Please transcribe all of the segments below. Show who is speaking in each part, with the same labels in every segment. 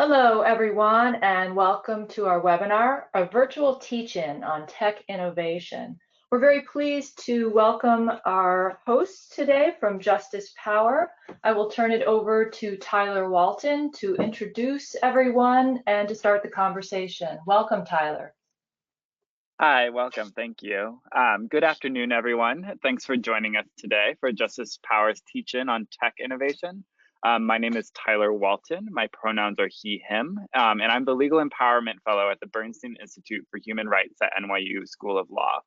Speaker 1: Hello, everyone, and welcome to our webinar, a virtual teach-in on tech innovation. We're very pleased to welcome our hosts today from Justice Power. I will turn it over to Tyler Walton to introduce everyone and to start the conversation. Welcome, Tyler.
Speaker 2: Hi, welcome. Thank you. Good afternoon, everyone. Thanks for joining us today for Justice Power's teach-in on tech innovation. My name is Tyler Walton. My pronouns are he, him, and I'm the Legal Empowerment Fellow at the Bernstein Institute for Human Rights at NYU School of Law.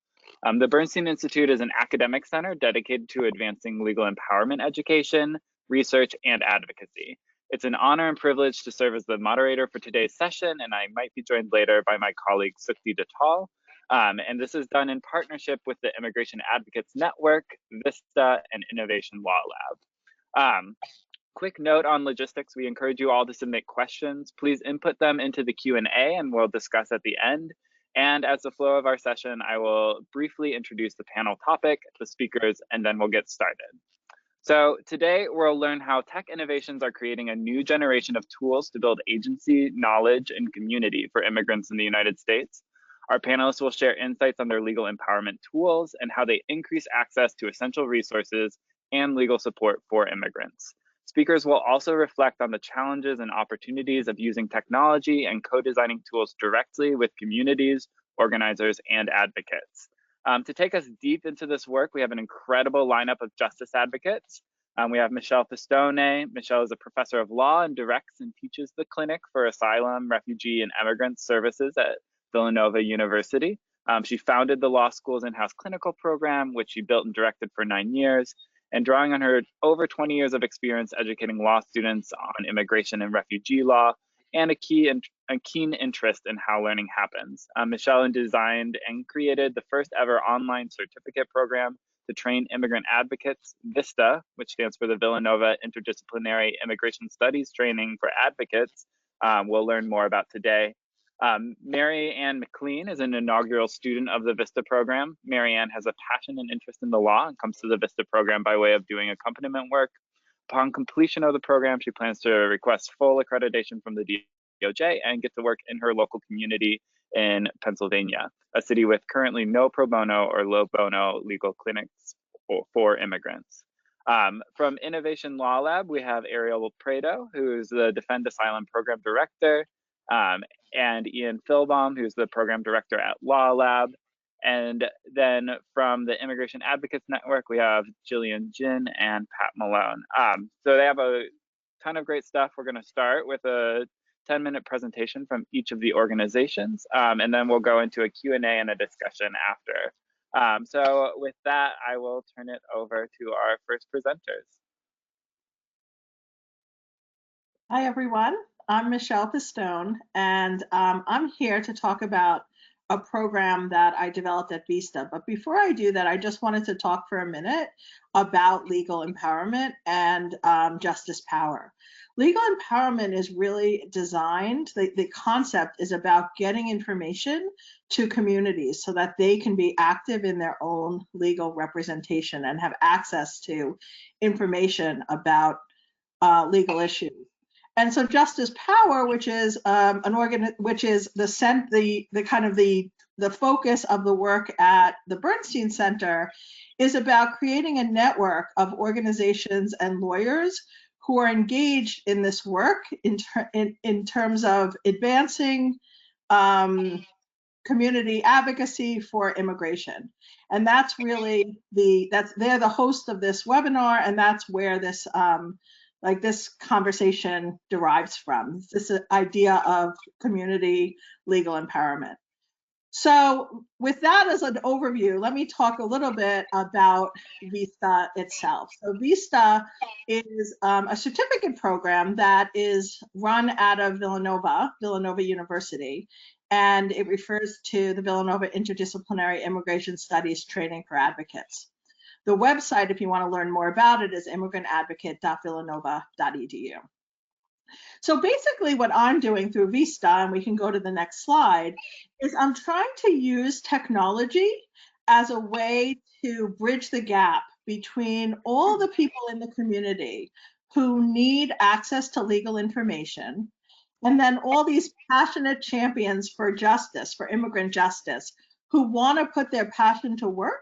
Speaker 2: The Bernstein Institute is an academic center dedicated to advancing legal empowerment education, research, and advocacy. It's an honor and privilege to serve as the moderator for today's session, and I might be joined later by my colleague Sukhi Datal. And this is done in partnership with the Immigration Advocates Network, VIISTA, and Innovation Law Lab. Quick note on logistics, we encourage you all to submit questions. Please input them into the Q&A and we'll discuss at the end. And as the flow of our session, I will briefly introduce the panel topic, the speakers, and then we'll get started. So today we'll learn how tech innovations are creating a new generation of tools to build agency, knowledge, and community for immigrants in the United States. Our panelists will share insights on their legal empowerment tools and how they increase access to essential resources and legal support for immigrants. Speakers will also reflect on the challenges and opportunities of using technology and co-designing tools directly with communities, organizers, and advocates. To take us deep into this work, we have an incredible lineup of justice advocates. We have Michele Pistone. Michele is a professor of law and directs and teaches the Clinic for Asylum, Refugee, and Immigrant Services at Villanova University. She founded the law school's in-house clinical program, which she built and directed for 9 years. And drawing on her over 20 years of experience educating law students on immigration and refugee law, and a keen interest in how learning happens. Michele designed and created the first ever online certificate program to train immigrant advocates, VIISTA, which stands for the Villanova Interdisciplinary Immigration Studies Training for Advocates. We'll learn more about today. Mary Ann McLean is an inaugural student of the VIISTA program. Mary Ann has a passion and interest in the law and comes to the VIISTA program by way of doing accompaniment work. Upon completion of the program, she plans to request full accreditation from the DOJ and get to work in her local community in Pennsylvania, a city with currently no pro bono or low bono legal clinics for immigrants. From Innovation Law Lab, we have Ariel Prado, who's the Defend Asylum Program Director, and Ian Philabaum, who's the Program Director at Law Lab. And then from the Immigration Advocates Network, we have Jillian Jin and Pat Malone. So they have a ton of great stuff. We're going to start with a 10-minute presentation from each of the organizations, and then we'll go into a Q&A and a discussion after. So with that, I will turn it over to our first presenters.
Speaker 3: Hi, everyone. I'm Michele Pistone, and I'm here to talk about a program that I developed at VIISTA. But before I do that, I just wanted to talk for a minute about legal empowerment and justice power. Legal empowerment is really designed, the concept is about getting information to communities so that they can be active in their own legal representation and have access to information about legal issues. And so Justice Power, which is the focus of the work at the Bernstein Center, is about creating a network of organizations and lawyers who are engaged in this work in terms of advancing community advocacy for immigration. And that's really they're the host of this webinar, and that's where this this conversation derives from, this idea of community legal empowerment. So with that as an overview, let me talk a little bit about VIISTA itself. So VIISTA is a certificate program that is run out of Villanova University, and it refers to the Villanova Interdisciplinary Immigration Studies Training for Advocates. The website, if you want to learn more about it, is immigrantadvocate.villanova.edu. So basically what I'm doing through VIISTA, and we can go to the next slide, is I'm trying to use technology as a way to bridge the gap between all the people in the community who need access to legal information And then all these passionate champions for justice, for immigrant justice, who want to put their passion to work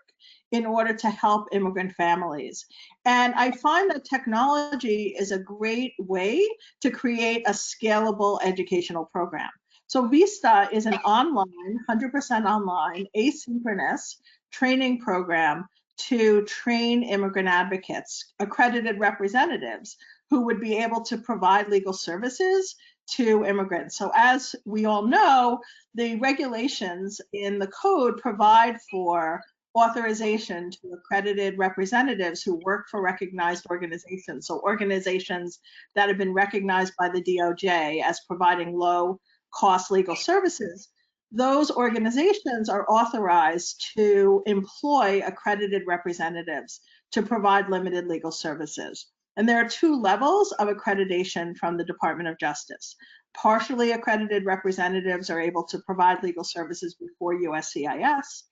Speaker 3: in order to help immigrant families. And I find that technology is a great way to create a scalable educational program. So VIISTA is an online, 100% online, asynchronous training program to train immigrant advocates, accredited representatives, who would be able to provide legal services to immigrants. So as we all know, the regulations in the code provide for authorization to accredited representatives who work for recognized organizations. So organizations that have been recognized by the DOJ as providing low cost legal services. Those organizations are authorized to employ accredited representatives to provide limited legal services. And there are two levels of accreditation from the Department of Justice. Partially accredited representatives are able to provide legal services before USCIS,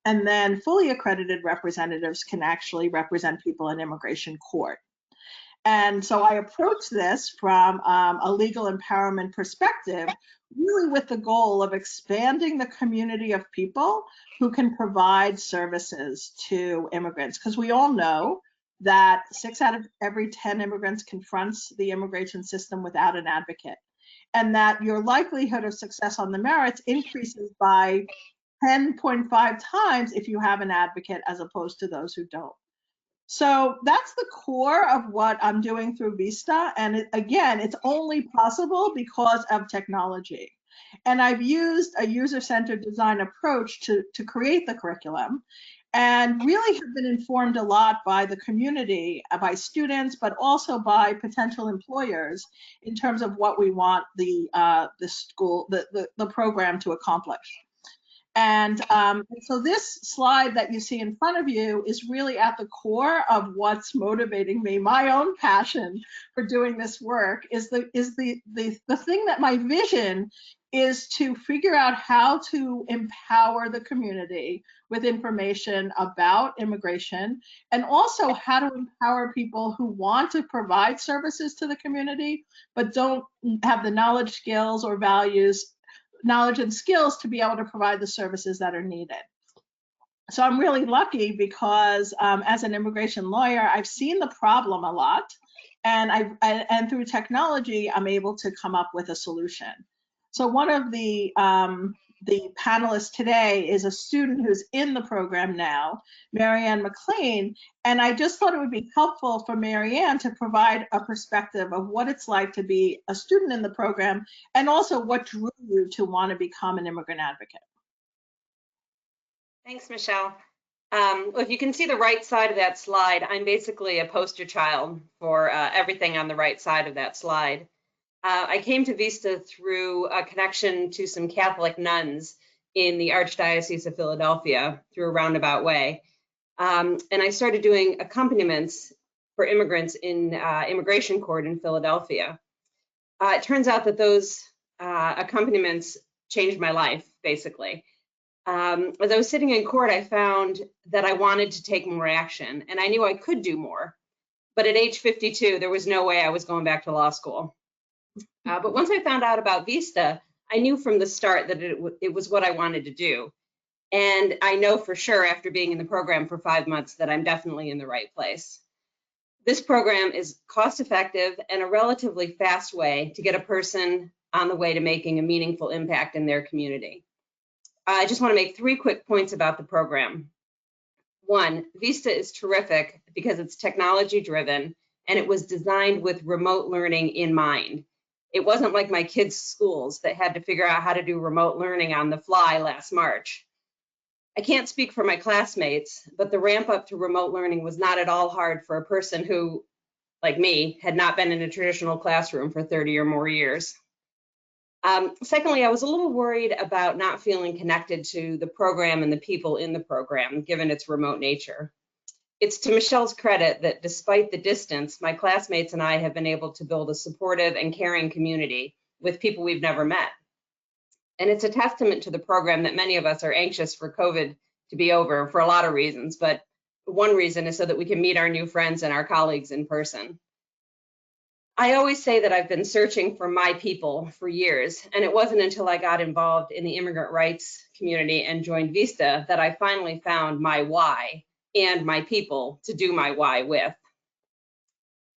Speaker 3: and then fully accredited representatives can actually represent people in immigration court. And so I approach this from a legal empowerment perspective, really with the goal of expanding the community of people who can provide services to immigrants. Because we all know that 6 out of every 10 immigrants confronts the immigration system without an advocate, and that your likelihood of success on the merits increases by 10.5 times if you have an advocate as opposed to those who don't. So that's the core of what I'm doing through VIISTA. And again, it's only possible because of technology. And I've used a user-centered design approach to create the curriculum, and really have been informed a lot by the community, by students, but also by potential employers in terms of what we want the program to accomplish. And so this slide that you see in front of you is really at the core of what's motivating me. My own passion for doing this work is the thing that my vision is to figure out how to empower the community with information about immigration, and also how to empower people who want to provide services to the community, but don't have the knowledge, skills, or knowledge and skills to be able to provide the services that are needed. So I'm really lucky because as an immigration lawyer, I've seen the problem a lot, and through technology, I'm able to come up with a solution. So one of the panelists today is a student who's in the program now, McLean, and I just thought it would be helpful for Marianne to provide a perspective of what it's like to be a student in the program, and also what drew you to want to become an immigrant advocate.
Speaker 4: Thanks, Michelle. Well, if you can see the right side of that slide, I'm basically a poster child for everything on the right side of that slide. I came to VIISTA through a connection to some Catholic nuns in the Archdiocese of Philadelphia through a roundabout way. And I started doing accompaniments for immigrants in immigration court in Philadelphia. It turns out that those accompaniments changed my life, basically. As I was sitting in court, I found that I wanted to take more action, and I knew I could do more. But at age 52, there was no way I was going back to law school. But once I found out about VIISTA, I knew from the start that it was what I wanted to do. And I know for sure after being in the program for 5 months that I'm definitely in the right place. This program is cost effective and a relatively fast way to get a person on the way to making a meaningful impact in their community. I just want to make 3 quick points about the program. 1, VIISTA is terrific because it's technology driven and it was designed with remote learning in mind. It wasn't like my kids' schools that had to figure out how to do remote learning on the fly last March. I can't speak for my classmates, but the ramp up to remote learning was not at all hard for a person who, like me, had not been in a traditional classroom for 30 or more years. Secondly, I was a little worried about not feeling connected to the program and the people in the program, given its remote nature. It's to Michelle's credit that despite the distance, my classmates and I have been able to build a supportive and caring community with people we've never met. And it's a testament to the program that many of us are anxious for COVID to be over for a lot of reasons, but one reason is so that we can meet our new friends and our colleagues in person. I always say that I've been searching for my people for years, and it wasn't until I got involved in the immigrant rights community and joined VIISTA that I finally found my why and my people to do my why with.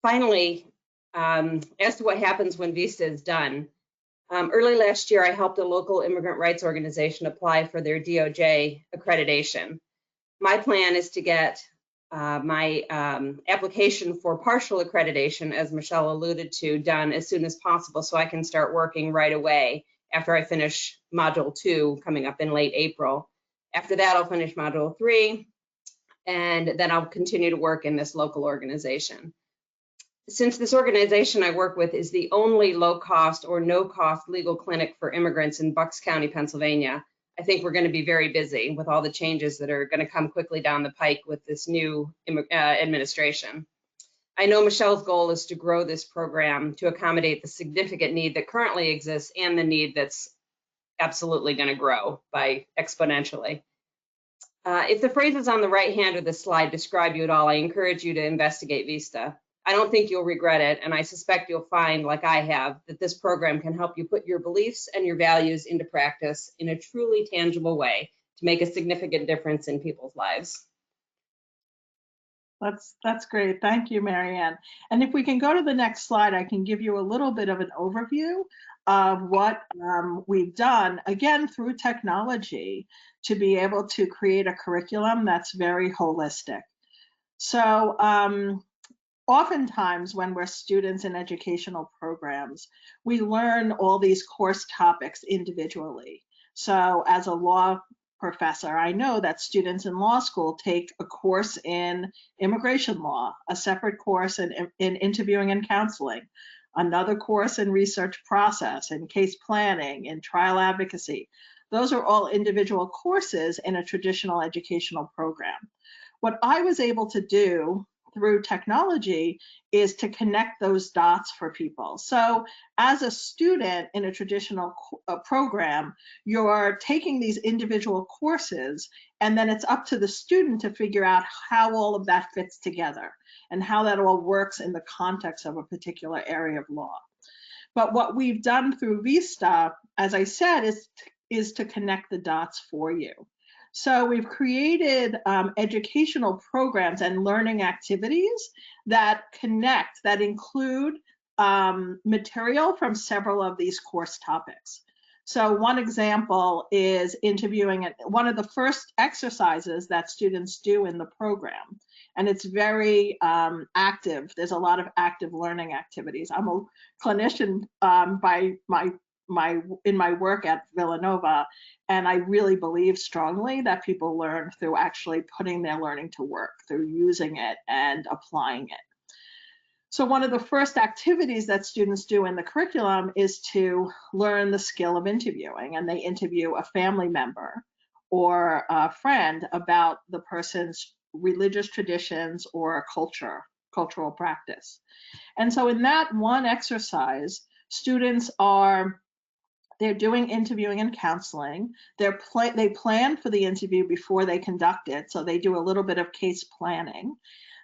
Speaker 4: Finally, as to what happens when VIISTA is done, early last year I helped a local immigrant rights organization apply for their DOJ accreditation. My plan is to get my application for partial accreditation, as Michele alluded to, done as soon as possible so I can start working right away after I finish Module 2 coming up in late April. After that, I'll finish Module 3, and then I'll continue to work in this local organization. Since this organization I work with is the only low-cost or no-cost legal clinic for immigrants in Bucks County, Pennsylvania, I think we're going to be very busy with all the changes that are going to come quickly down the pike with this new administration. I know Michele's goal is to grow this program to accommodate the significant need that currently exists and the need that's absolutely going to grow by exponentially. If the phrases on the right hand of this slide describe you at all, I encourage you to investigate VIISTA. I don't think you'll regret it, and I suspect you'll find, like I have, that this program can help you put your beliefs and your values into practice in a truly tangible way to make a significant difference in people's lives.
Speaker 3: That's great. Thank you, Marianne. And if we can go to the next slide, I can give you a little bit of an overview of what we've done, again, through technology, to be able to create a curriculum that's very holistic. So oftentimes when we're students in educational programs, we learn all these course topics individually. So as a law professor, I know that students in law school take a course in immigration law, a separate course in interviewing and counseling, another course in research process, in case planning, in trial advocacy. Those are all individual courses in a traditional educational program. What I was able to do through technology is to connect those dots for people. So as a student in a traditional program, you're taking these individual courses, and then it's up to the student to figure out how all of that fits together and how that all works in the context of a particular area of law. But what we've done through VIISTA, as I said, is to connect the dots for you. So we've created educational programs and learning activities that connect, that include material from several of these course topics. So one example is interviewing, one of the first exercises that students do in the program. And it's very active. There's a lot of active learning activities. I'm a clinician in my work at Villanova, and I really believe strongly that people learn through actually putting their learning to work, through using it and applying it. So one of the first activities that students do in the curriculum is to learn the skill of interviewing, and they interview a family member or a friend about the person's religious traditions or cultural practice. And so in that one exercise, students they're doing interviewing and counseling. They plan for the interview before they conduct it, so they do a little bit of case planning.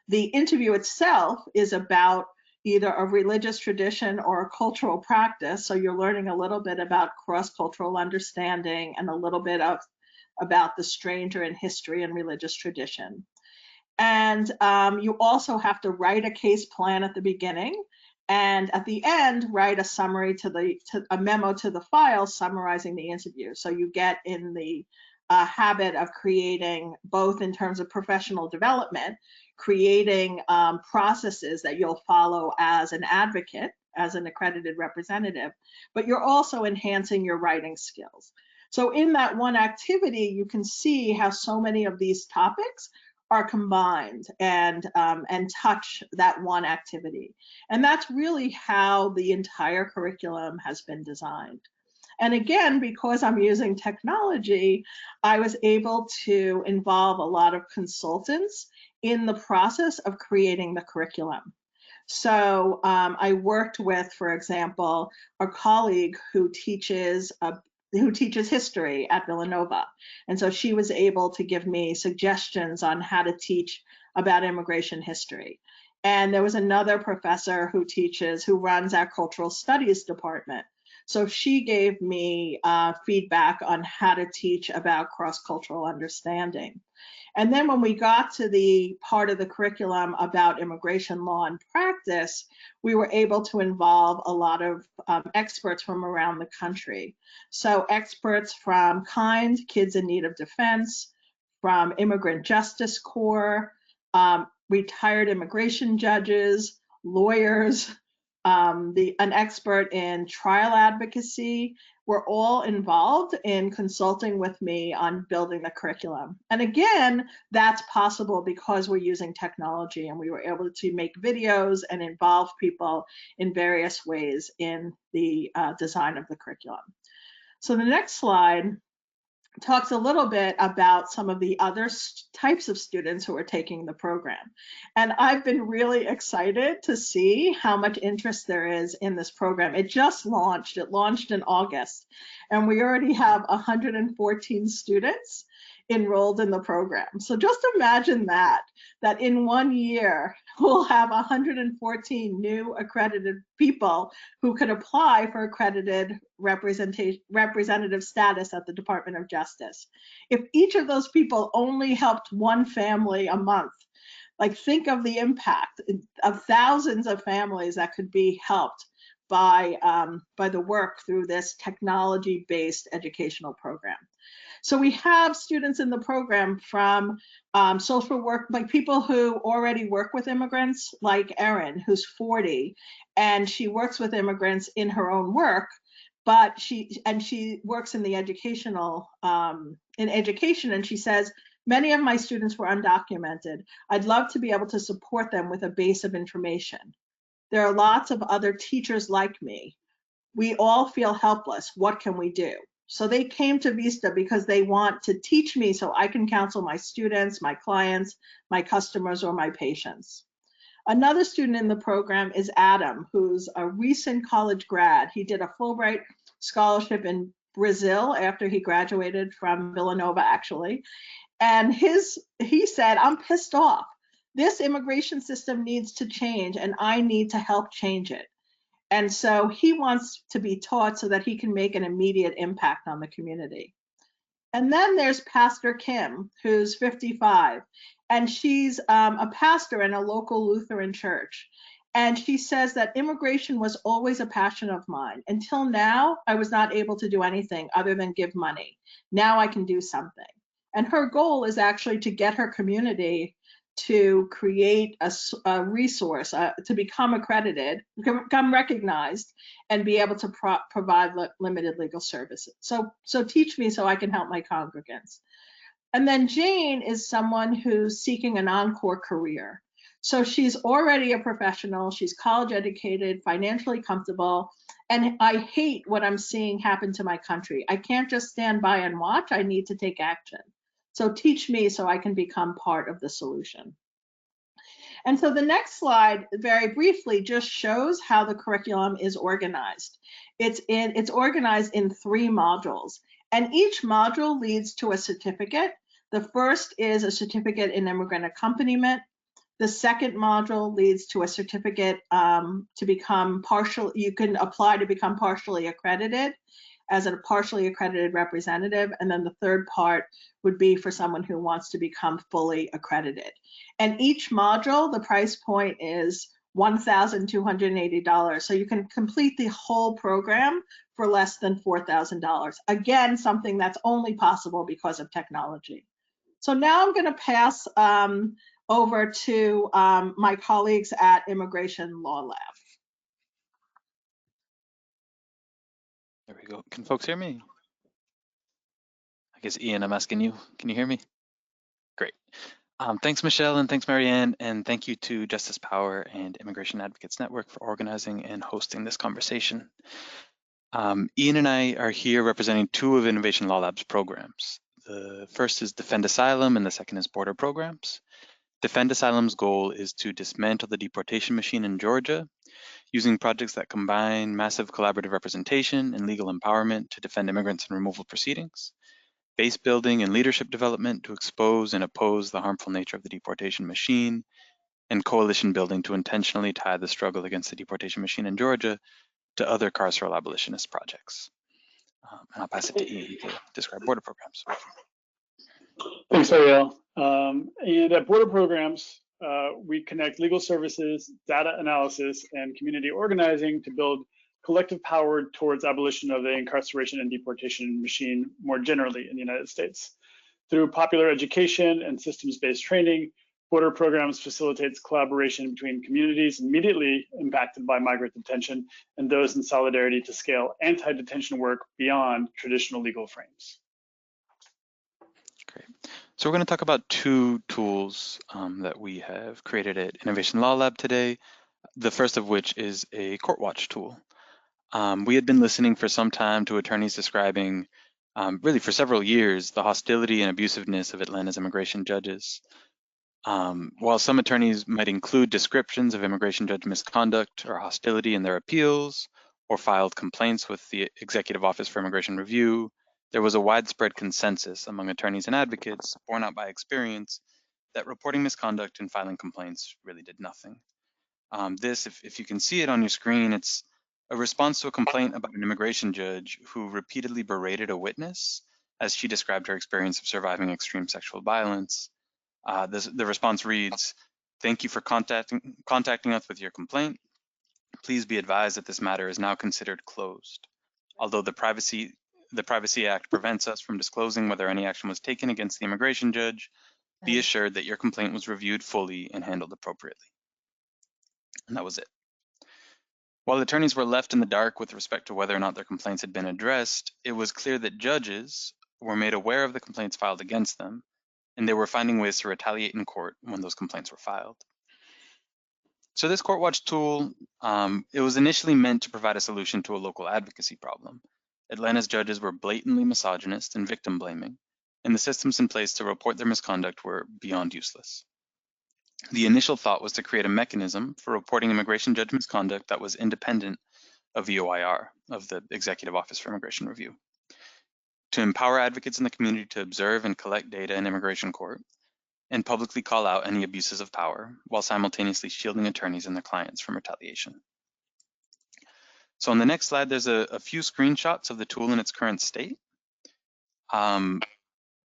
Speaker 3: The interview itself is about either a religious tradition or a cultural practice, so you're learning a little bit about cross-cultural understanding and a little bit about the stranger in history and religious tradition. And you also have to write a case plan at the beginning, and at the end, write a summary a memo to the file summarizing the interview. So you get in the habit of creating, both in terms of professional development, creating processes that you'll follow as an advocate, as an accredited representative, but you're also enhancing your writing skills. So in that one activity, you can see how so many of these topics are combined and touch that one activity. And that's really how the entire curriculum has been designed. And again, because I'm using technology, I was able to involve a lot of consultants in the process of creating the curriculum. So I worked with, for example, a colleague who teaches history at Villanova. And so she was able to give me suggestions on how to teach about immigration history. And there was another professor who runs our cultural studies department. So she gave me feedback on how to teach about cross-cultural understanding. And then when we got to the part of the curriculum about immigration law and practice, we were able to involve a lot of experts from around the country. So experts from KIND, Kids in Need of Defense, from Immigrant Justice Corps, retired immigration judges, lawyers, an expert in trial advocacy, were all involved in consulting with me on building the curriculum. And again, that's possible because we're using technology, and we were able to make videos and involve people in various ways in the design of the curriculum. So the next slide talks a little bit about some of the other types of students who are taking the program. And I've been really excited to see how much interest there is in this program. It just launched. It launched in August, and we already have 114 students enrolled in the program. So just imagine that in 1 year, we'll have 114 new accredited people who could apply for accredited representative status at the Department of Justice. If each of those people only helped one family a month, like, think of the impact of thousands of families that could be helped by the work through this technology-based educational program. So we have students in the program from social work, like people who already work with immigrants, like Erin, who's 40, and she works with immigrants in her own work, but she works in the educational, in education, and she says, many of my students were undocumented. I'd love to be able to support them with a base of information. There are lots of other teachers like me. We all feel helpless. What can we do? So they came to VIISTA because they want to teach me so I can counsel my students, my clients, my customers, or my patients. Another student in the program is Adam, who's a recent college grad. He did a Fulbright scholarship in Brazil after he graduated from Villanova, actually. And he said, I'm pissed off. This immigration system needs to change, and I need to help change it. And so he wants to be taught so that he can make an immediate impact on the community. And then there's Pastor Kim, who's 55, and she's a pastor in a local Lutheran church. And she says that immigration was always a passion of mine. Until now, I was not able to do anything other than give money. Now I can do something. And her goal is actually to get her community to create a resource, to become accredited, become recognized, and be able to provide limited legal services. So teach me so I can help my congregants. And then Jane is someone who's seeking an encore career. So she's already a professional, she's college educated, financially comfortable, and I hate what I'm seeing happen to my country. I can't just stand by and watch, I need to take action. So teach me so I can become part of the solution. And so the next slide, very briefly, just shows how the curriculum is organized. It's organized in 3 modules, and each module leads to a certificate. The first is a certificate in immigrant accompaniment. The second module leads to a certificate to become partial. You can apply to become partially accredited as a partially accredited representative. And then the third part would be for someone who wants to become fully accredited. And each module, the price point is $1,280. So you can complete the whole program for less than $4,000. Again, something that's only possible because of technology. So now I'm going to pass over to my colleagues at Immigration Law Lab.
Speaker 5: There we go. Can folks hear me? I guess, Ian, I'm asking you, can you hear me? Great. Thanks, Michelle, and thanks, Marianne, and thank you to Justice Power and Immigration Advocates Network for organizing and hosting this conversation. Ian and I are here representing 2 of Innovation Law Lab's programs. The first is Defend Asylum, and the second is Border Programs. Defend Asylum's goal is to dismantle the deportation machine in Georgia, using projects that combine massive collaborative representation and legal empowerment to defend immigrants in removal proceedings, base building and leadership development to expose and oppose the harmful nature of the deportation machine, and coalition building to intentionally tie the struggle against the deportation machine in Georgia to other carceral abolitionist projects. And I'll pass it to Ian to describe border programs.
Speaker 6: Thanks, Ariel. And at Border Programs, we connect legal services, data analysis, and community organizing to build collective power towards abolition of the incarceration and deportation machine more generally in the United States. Through popular education and systems-based training, Border Programs facilitates collaboration between communities immediately impacted by migrant detention and those in solidarity to scale anti-detention work beyond traditional legal frames.
Speaker 5: Great. So we're going to talk about two tools that we have created at Innovation Law Lab today. The first of which is a court watch tool. We had been listening for some time to attorneys describing, really for several years, the hostility and abusiveness of Atlanta's immigration judges. While some attorneys might include descriptions of immigration judge misconduct or hostility in their appeals, or filed complaints with the Executive Office for Immigration Review, there was a widespread consensus among attorneys and advocates, borne out by experience, that reporting misconduct and filing complaints really did nothing. This, if you can see it on your screen, it's a response to a complaint about an immigration judge who repeatedly berated a witness as she described her experience of surviving extreme sexual violence. The response reads, "Thank you for contacting us with your complaint. Please be advised that this matter is now considered closed. Although the Privacy Act prevents us from disclosing whether any action was taken against the immigration judge, be assured that your complaint was reviewed fully and handled appropriately." And that was it. While attorneys were left in the dark with respect to whether or not their complaints had been addressed, it was clear that judges were made aware of the complaints filed against them, and they were finding ways to retaliate in court when those complaints were filed. So this court watch tool, it was initially meant to provide a solution to a local advocacy problem. Atlanta's judges were blatantly misogynist and victim blaming, and the systems in place to report their misconduct were beyond useless. The initial thought was to create a mechanism for reporting immigration judge misconduct that was independent of the OIR, of the Executive Office for Immigration Review, to empower advocates in the community to observe and collect data in immigration court, and publicly call out any abuses of power, while simultaneously shielding attorneys and their clients from retaliation. So on the next slide, there's a few screenshots of the tool in its current state.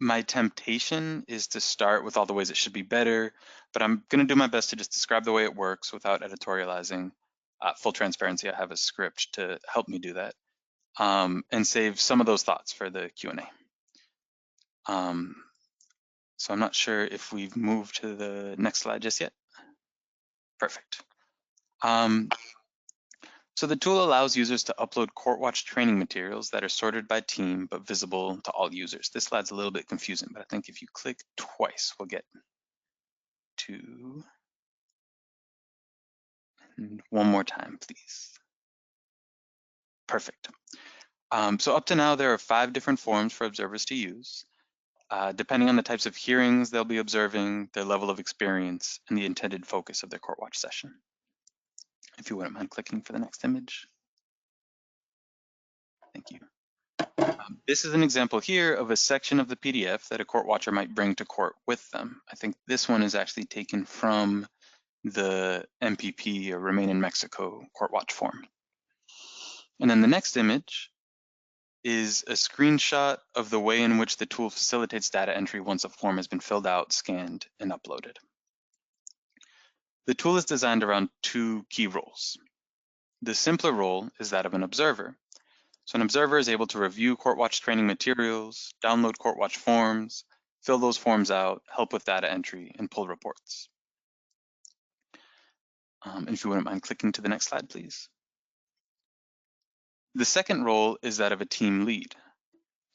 Speaker 5: My temptation is to start with all the ways it should be better, but I'm going to do my best to just describe the way it works without editorializing. Full transparency, I have a script to help me do that, and save some of those thoughts for the Q&A. So I'm not sure if we've moved to the next slide just yet. Perfect. So the tool allows users to upload court watch training materials that are sorted by team but visible to all users. This slide's a little bit confusing, but I think if you click twice, we'll get to, and one more time, please. Perfect. So up to now, there are 5 different forms for observers to use, depending on the types of hearings they'll be observing, their level of experience, and the intended focus of their court watch session. If you wouldn't mind clicking for the next image. Thank you. This is an example here of a section of the PDF that a court watcher might bring to court with them. I think this one is actually taken from the MPP, or Remain in Mexico, court watch form. And then the next image is a screenshot of the way in which the tool facilitates data entry once a form has been filled out, scanned, and uploaded. The tool is designed around 2 key roles. The simpler role is that of an observer. So an observer is able to review court watch training materials, download court watch forms, fill those forms out, help with data entry, and pull reports. And if you wouldn't mind clicking to the next slide, please. The second role is that of a team lead.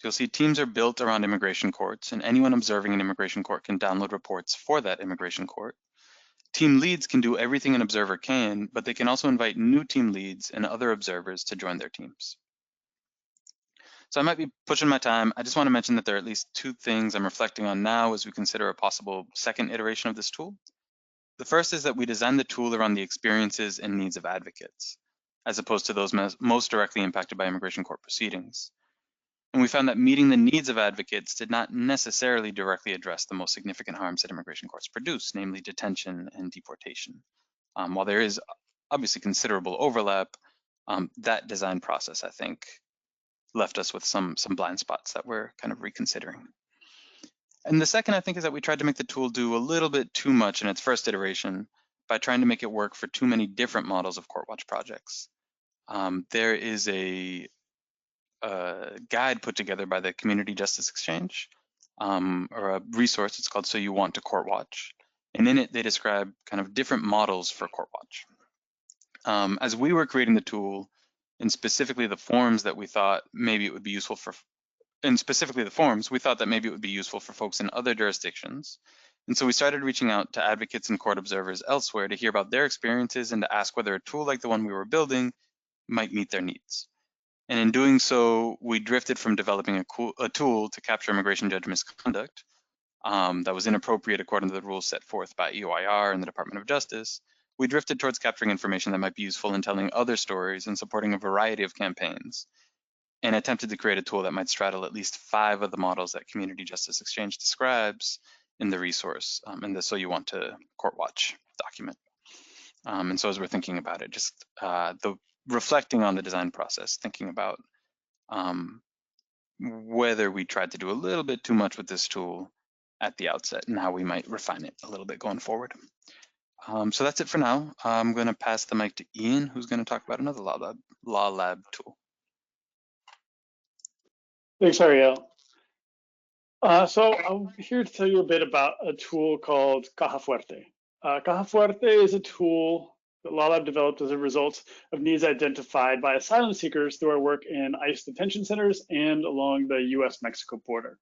Speaker 5: You'll see teams are built around immigration courts, and anyone observing an immigration court can download reports for that immigration court. Team leads can do everything an observer can, but they can also invite new team leads and other observers to join their teams. So I might be pushing my time. I just want to mention that there are at least 2 things I'm reflecting on now as we consider a possible second iteration of this tool. The first is that we designed the tool around the experiences and needs of advocates, as opposed to those most directly impacted by immigration court proceedings. And we found that meeting the needs of advocates did not necessarily directly address the most significant harms that immigration courts produce, namely detention and deportation. While there is obviously considerable overlap, that design process, I think, left us with some blind spots that we're kind of reconsidering. And the second, I think, is that we tried to make the tool do a little bit too much in its first iteration by trying to make it work for too many different models of court watch projects. There is a guide put together by the Community Justice Exchange, or a resource. It's called So You Want to Court Watch. And in it, they describe kind of different models for court watch. As we were creating the tool, and specifically the forms that we thought maybe it would be useful for, we thought that maybe it would be useful for folks in other jurisdictions. And so we started reaching out to advocates and court observers elsewhere to hear about their experiences and to ask whether a tool like the one we were building might meet their needs. And in doing so, we drifted from developing a tool to capture immigration judge misconduct that was inappropriate according to the rules set forth by EOIR and the Department of Justice. We drifted towards capturing information that might be useful in telling other stories and supporting a variety of campaigns, and attempted to create a tool that might straddle at least 5 of the models that Community Justice Exchange describes in the resource, in the So You Want to Court Watch document. And so as we're thinking about it, just reflecting on the design process, thinking about whether we tried to do a little bit too much with this tool at the outset and how we might refine it a little bit going forward. So that's it for now. I'm going to pass the mic to Ian, who's going to talk about another Law Lab tool.
Speaker 6: Thanks, Ariel. So I'm here to tell you a bit about a tool called Caja Fuerte. Caja Fuerte is a tool that Law Lab developed as a result of needs identified by asylum seekers through our work in ICE detention centers and along the US-Mexico border.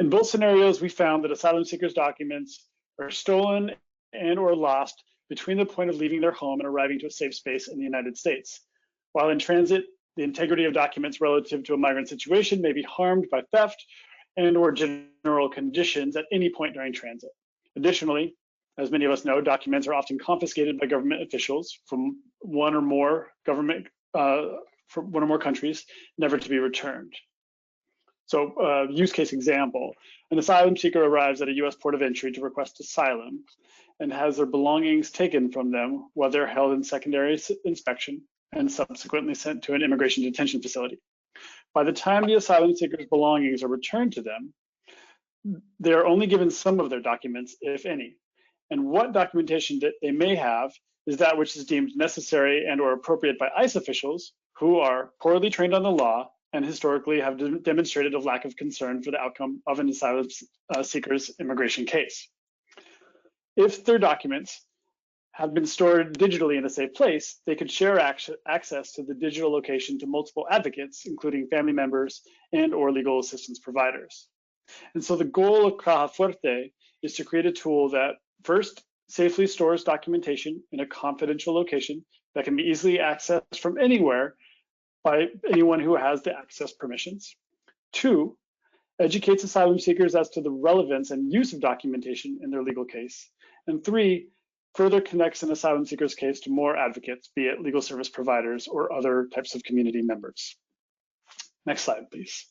Speaker 6: In both scenarios, we found that asylum seekers' documents are stolen and or lost between the point of leaving their home and arriving to a safe space in the United States. While in transit, the integrity of documents relative to a migrant situation may be harmed by theft and or general conditions at any point during transit. Additionally, as many of us know, documents are often confiscated by government officials from one or more countries, never to be returned. So use case example, an asylum seeker arrives at a US port of entry to request asylum and has their belongings taken from them while they're held in secondary inspection and subsequently sent to an immigration detention facility. By the time the asylum seeker's belongings are returned to them, they're only given some of their documents, if any. And what documentation that they may have is that which is deemed necessary and or appropriate by ICE officials who are poorly trained on the law and historically have demonstrated a lack of concern for the outcome of an asylum seeker's immigration case. If their documents have been stored digitally in a safe place, they could share access to the digital location to multiple advocates, including family members and or legal assistance providers. And so the goal of Caja Fuerte is to create a tool that first safely stores documentation in a confidential location that can be easily accessed from anywhere by anyone who has the access permissions. 2, educates asylum seekers as to the relevance and use of documentation in their legal case. And 3, further connects an asylum seeker's case to more advocates, be it legal service providers or other types of community members. Next slide, please.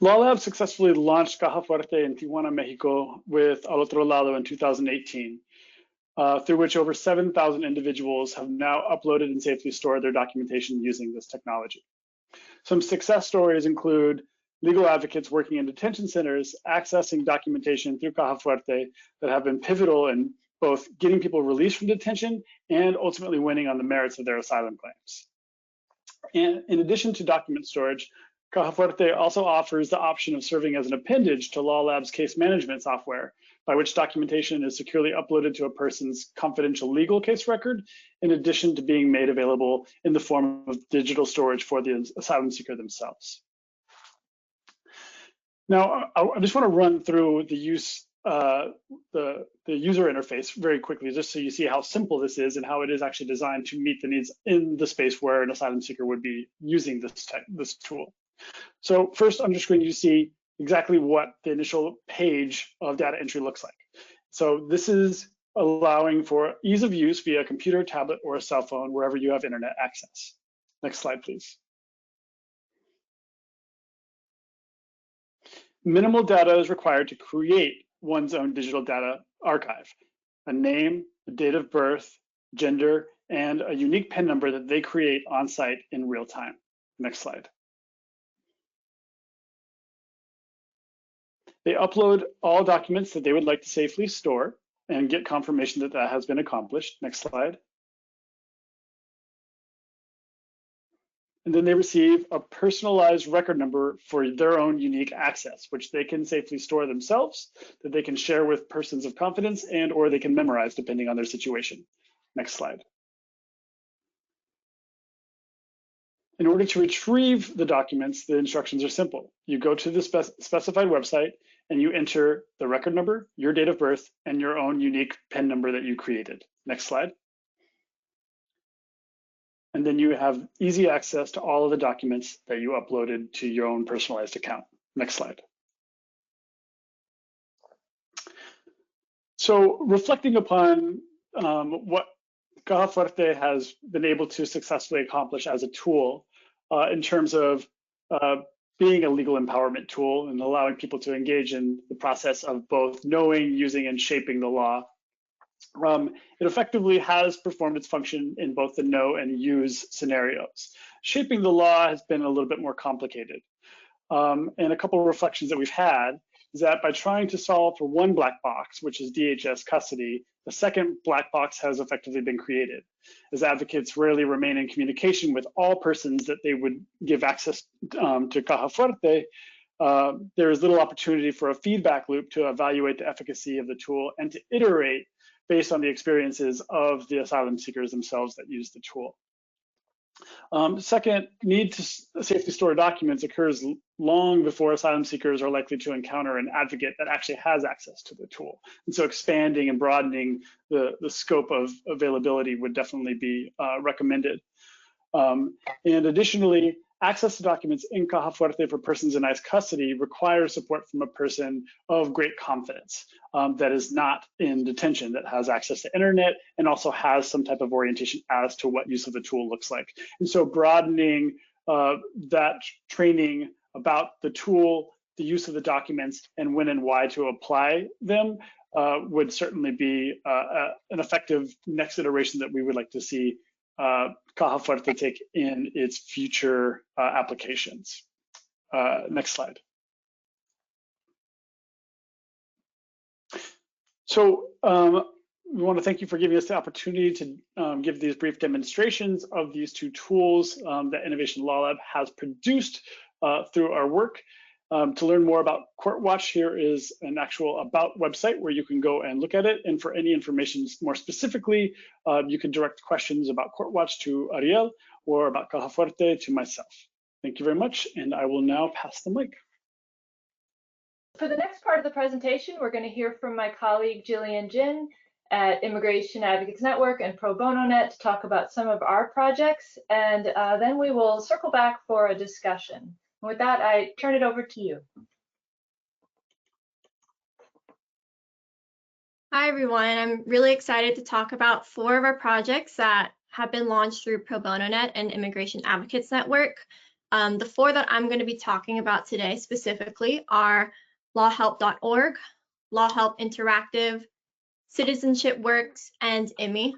Speaker 6: Law Lab successfully launched Caja Fuerte in Tijuana, Mexico with Al Otro Lado in 2018, through which over 7,000 individuals have now uploaded and safely stored their documentation using this technology. Some success stories include legal advocates working in detention centers accessing documentation through Caja Fuerte that have been pivotal in both getting people released from detention and ultimately winning on the merits of their asylum claims. And in addition to document storage, Caja Fuerte also offers the option of serving as an appendage to Law Lab's case management software, by which documentation is securely uploaded to a person's confidential legal case record, in addition to being made available in the form of digital storage for the asylum seeker themselves. Now, I just want to run through the user interface very quickly, just so you see how simple this is and how it is actually designed to meet the needs in the space where an asylum seeker would be using this tool. So first, I'm just going to see exactly what the initial page of data entry looks like. So this is allowing for ease of use via a computer, tablet, or a cell phone, wherever you have internet access. Next slide, please. Minimal data is required to create one's own digital data archive: a name, a date of birth, gender, and a unique PIN number that they create on site in real time. Next slide. They upload all documents that they would like to safely store and get confirmation that that has been accomplished. Next slide. And then they receive a personalized record number for their own unique access, which they can safely store themselves, that they can share with persons of confidence, and or they can memorize depending on their situation. Next slide. In order to retrieve the documents, the instructions are simple. You go to the specified website and you enter the record number, your date of birth, and your own unique PIN number that you created. Next slide. And then you have easy access to all of the documents that you uploaded to your own personalized account. Next slide. So reflecting upon what Caja Fuerte has been able to successfully accomplish as a tool in terms of being a legal empowerment tool and allowing people to engage in the process of both knowing, using, and shaping the law, it effectively has performed its function in both the know and use scenarios. Shaping the law has been a little bit more complicated. And a couple of reflections that we've had is that by trying to solve for one black box, which is DHS custody, the second black box has effectively been created. As advocates rarely remain in communication with all persons that they would give access to Caja Fuerte, there is little opportunity for a feedback loop to evaluate the efficacy of the tool and to iterate based on the experiences of the asylum seekers themselves that use the tool. Second, need to safely store documents occurs long before asylum seekers are likely to encounter an advocate that actually has access to the tool. And so expanding and broadening the scope of availability would definitely be recommended. And additionally, access to documents in Caja Fuerte for persons in ICE custody requires support from a person of great confidence that is not in detention, that has access to internet and also has some type of orientation as to what use of the tool looks like. And so broadening that training about the tool, the use of the documents, and when and why to apply them would certainly be an effective next iteration that we would like to see Caja Fuerte take in its future applications. Next slide. So we want to thank you for giving us the opportunity to give these brief demonstrations of these two tools that Innovation Law Lab has produced through our work. To learn more about CourtWatch, here is an actual About website where you can go and look at it. And for any information more specifically, you can direct questions about CourtWatch to Ariel or about Caja Fuerte to myself. Thank you very much, and I will now pass the mic.
Speaker 1: For the next part of the presentation, we're going to hear from my colleague Jillian Jin at Immigration Advocates Network and Pro Bono Net to talk about some of our projects, and then we will circle back for a discussion. With that, I turn it over to you.
Speaker 7: Hi, everyone. I'm really excited to talk about 4 of our projects that have been launched through Pro Bono Net and Immigration Advocates Network. The 4 that I'm going to be talking about today specifically are lawhelp.org, Law Help Interactive, Citizenship Works, and IMMI.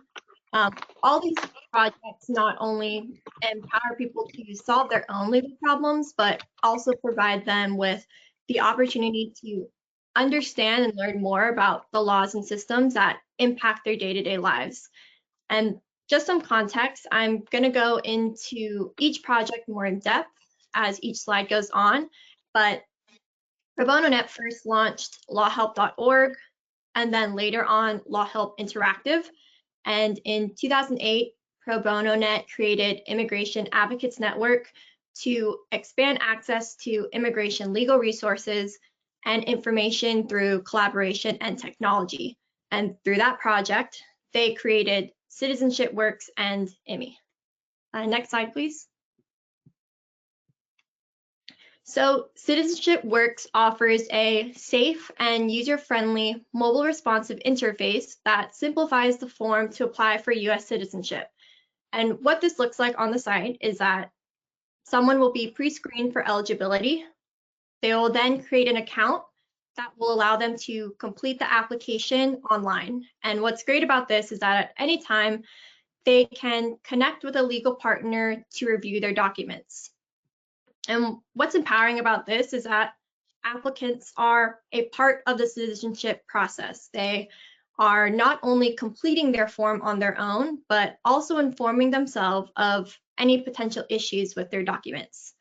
Speaker 7: All these projects not only empower people to solve their own legal problems, but also provide them with the opportunity to understand and learn more about the laws and systems that impact their day-to-day lives. And just some context, I'm going to go into each project more in depth as each slide goes on, but Pro Bono Net first launched lawhelp.org, and then later on Law Help Interactive. And in 2008, Pro Bono Net created Immigration Advocates Network to expand access to immigration legal resources and information through collaboration and technology. And through that project, they created Citizenship Works and IMMI. Next slide, please. So Citizenship Works offers a safe and user-friendly mobile responsive interface that simplifies the form to apply for U.S. citizenship. And what this looks like on the site is that someone will be pre-screened for eligibility. They will then create an account that will allow them to complete the application online. And what's great about this is that at any time, they can connect with a legal partner to review their documents. And what's empowering about this is that applicants are a part of the citizenship process. They are not only completing their form on their own, but also informing themselves of any potential issues with their documents.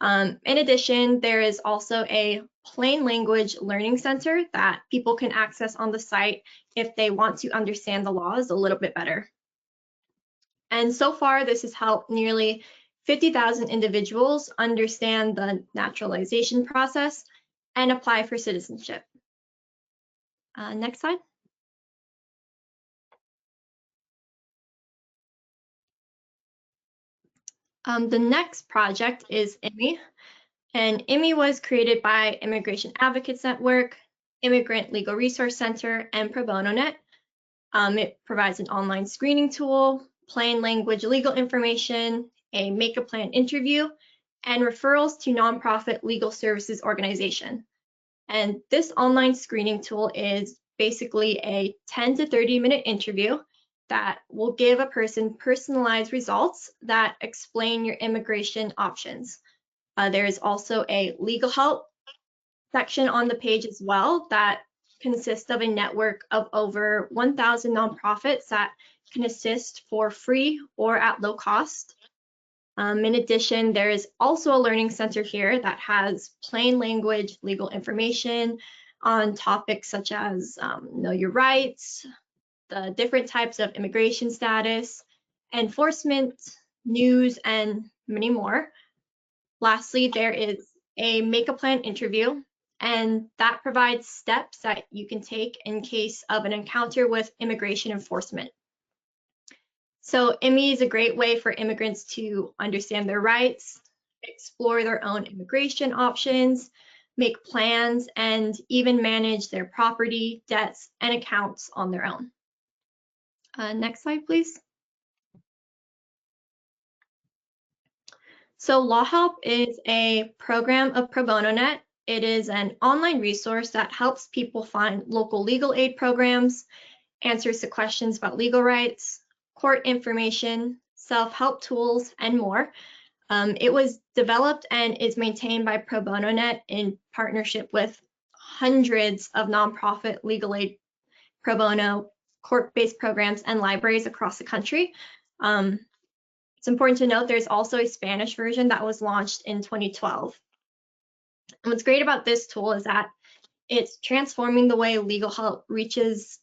Speaker 7: In addition, there is also a plain language learning center that people can access on the site if they want to understand the laws a little bit better. And so far, this has helped nearly 50,000 individuals understand the naturalization process and apply for citizenship. Next slide. The next project is IMMI, and IMMI was created by Immigration Advocates Network, Immigrant Legal Resource Center, and Pro Bono Net. It provides an online screening tool, plain language legal information, a make a plan interview, and referrals to nonprofit legal services organization. And this online screening tool is basically a 10 to 30-minute interview that will give a person personalized results that explain your immigration options. There is also a legal help section on the page as well that consists of a network of over 1,000 nonprofits that can assist for free or at low cost. In addition, there is also a learning center here that has plain language legal information on topics such as know your rights, the different types of immigration status, enforcement, news, and many more. Lastly, there is a make a plan interview, and that provides steps that you can take in case of an encounter with immigration enforcement. So IMMI is a great way for immigrants to understand their rights, explore their own immigration options, make plans, and even manage their property, debts, and accounts on their own. Next slide, please. So Law Help is a program of Pro Bono Net. It is an online resource that helps people find local legal aid programs, answers to questions about legal rights, court information, self-help tools, and more. It was developed and is maintained by Pro Bono Net in partnership with hundreds of nonprofit legal aid pro bono court-based programs and libraries across the country. It's important to note there's also a Spanish version that was launched in 2012. And what's great about this tool is that it's transforming the way legal help reaches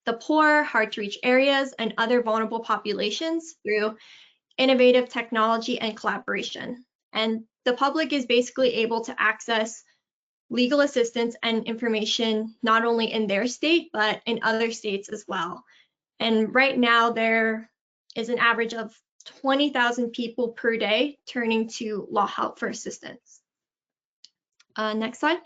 Speaker 7: the poor, hard-to-reach areas, and other vulnerable populations through innovative technology and collaboration. And the public is basically able to access legal assistance and information not only in their state, but in other states as well. And right now, there is an average of 20,000 people per day turning to Law Help for assistance. Next slide.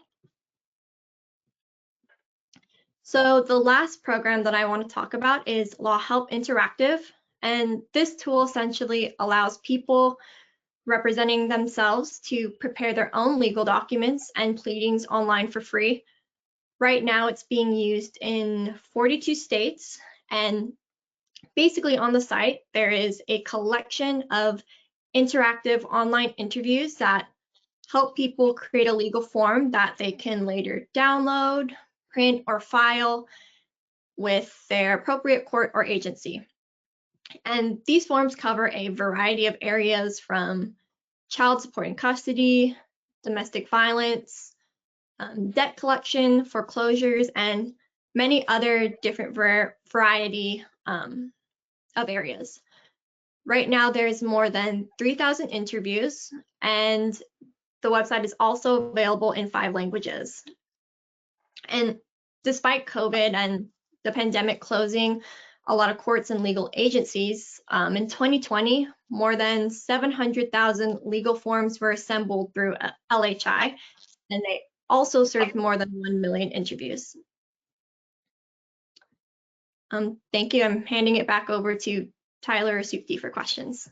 Speaker 7: So the last program that I want to talk about is Law Help Interactive. And this tool essentially allows people representing themselves to prepare their own legal documents and pleadings online for free. Right now, it's being used in 42 states. And basically on the site, there is a collection of interactive online interviews that help people create a legal form that they can later download, print, or file with their appropriate court or agency. And these forms cover a variety of areas from child support and custody, domestic violence, debt collection, foreclosures, and many other different variety of areas. Right now, there's more than 3,000 interviews, and the website is also available in 5 languages. And despite COVID and the pandemic closing a lot of courts and legal agencies, in 2020, more than 700,000 legal forms were assembled through LHI, and they also served more than 1 million interviews. Thank you. I'm handing it back over to Tyler or Supti for questions.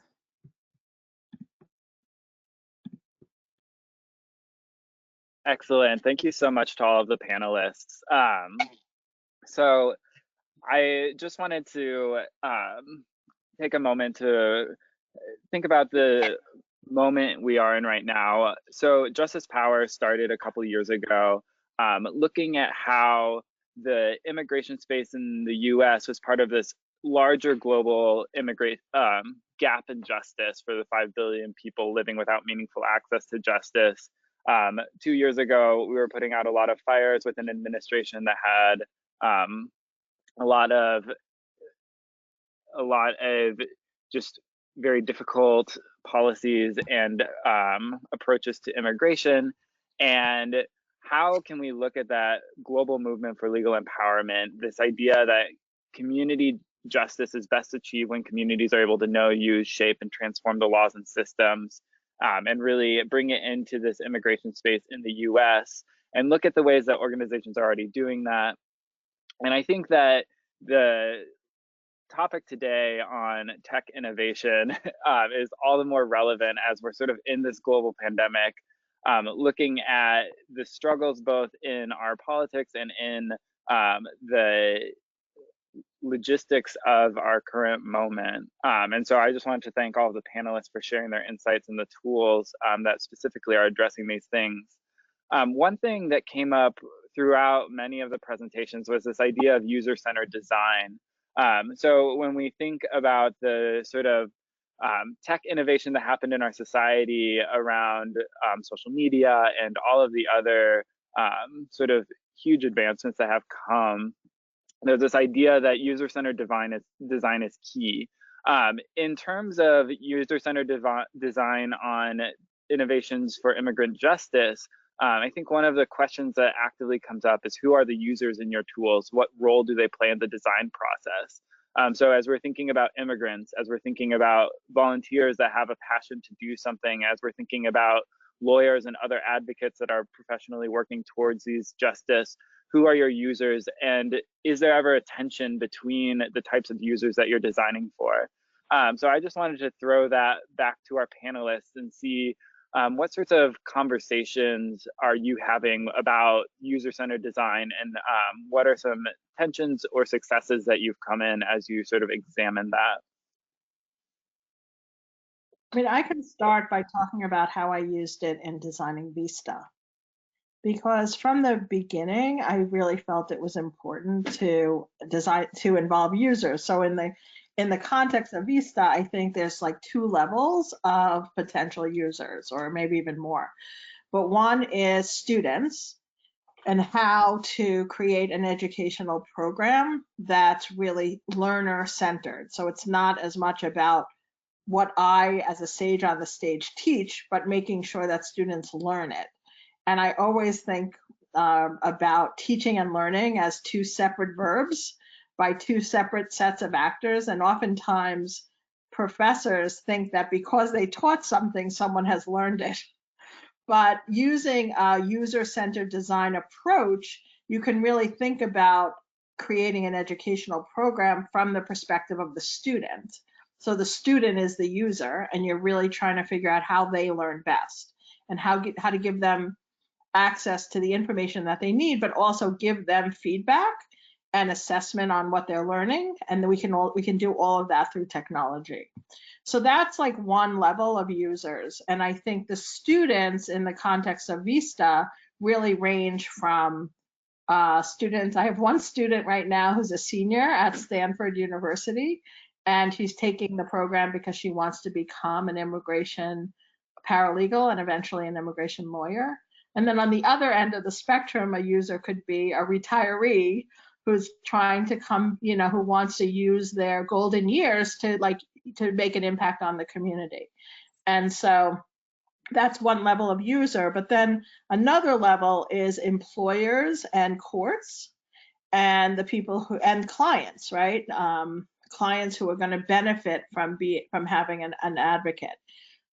Speaker 2: Excellent. Thank you so much to all of the panelists. So I just wanted to take a moment to think about the moment we are in right now. So Justice Power started a couple of years ago, looking at how the immigration space in the US was part of this larger global gap in justice for the 5 billion people living without meaningful access to justice. 2 years ago, we were putting out a lot of fires with an administration that had a lot of just very difficult policies and approaches to immigration. And how can we look at that global movement for legal empowerment, this idea that community justice is best achieved when communities are able to know, use, shape, and transform the laws and systems, and really bring it into this immigration space in the US, and look at the ways that organizations are already doing that. And I think that the topic today on tech innovation is all the more relevant as we're sort of in this global pandemic, looking at the struggles both in our politics and in the logistics of our current moment. And so I just wanted to thank all of the panelists for sharing their insights and the tools that specifically are addressing these things. One thing that came up throughout many of the presentations was this idea of user-centered design. So when we think about the sort of tech innovation that happened in our society around social media and all of the other sort of huge advancements that have come, there's this idea that user-centered design is key. In terms of user-centered design on innovations for immigrant justice, I think one of the questions that actively comes up is, who are the users in your tools? What role do they play in the design process? So as we're thinking about immigrants, as we're thinking about volunteers that have a passion to do something, as we're thinking about lawyers and other advocates that are professionally working towards these justice, who are your users? And is there ever a tension between the types of users that you're designing for? So I just wanted to throw that back to our panelists and see what sorts of conversations are you having about user-centered design, and what are some tensions or successes that you've come in as you sort of examine that?
Speaker 3: I mean, I can start by talking about how I used it in designing VIISTA, because from the beginning, I really felt it was important to involve users. So in the context of VIISTA, I think there's like 2 levels of potential users, or maybe even more. But one is students, and how to create an educational program that's really learner-centered. So it's not as much about what I, as a sage on the stage, teach, but making sure that students learn it. And I always think about teaching and learning as 2 separate verbs by 2 separate sets of actors. And oftentimes professors think that because they taught something, someone has learned it. But using a user-centered design approach, you can really think about creating an educational program from the perspective of the student. So the student is the user, and you're really trying to figure out how they learn best and how to give them access to the information that they need, but also give them feedback and assessment on what they're learning. And then we can do all of that through technology. So that's like one level of users. And I think the students in the context of VIISTA really range from students. I have one student right now who's a senior at Stanford University, and she's taking the program because she wants to become an immigration paralegal and eventually an immigration lawyer. And then on the other end of the spectrum, a user could be a retiree who's trying to come, who wants to use their golden years to make an impact on the community. And so that's one level of user. But then another level is employers and courts and the people and clients, right? Clients who are going to benefit from having an advocate.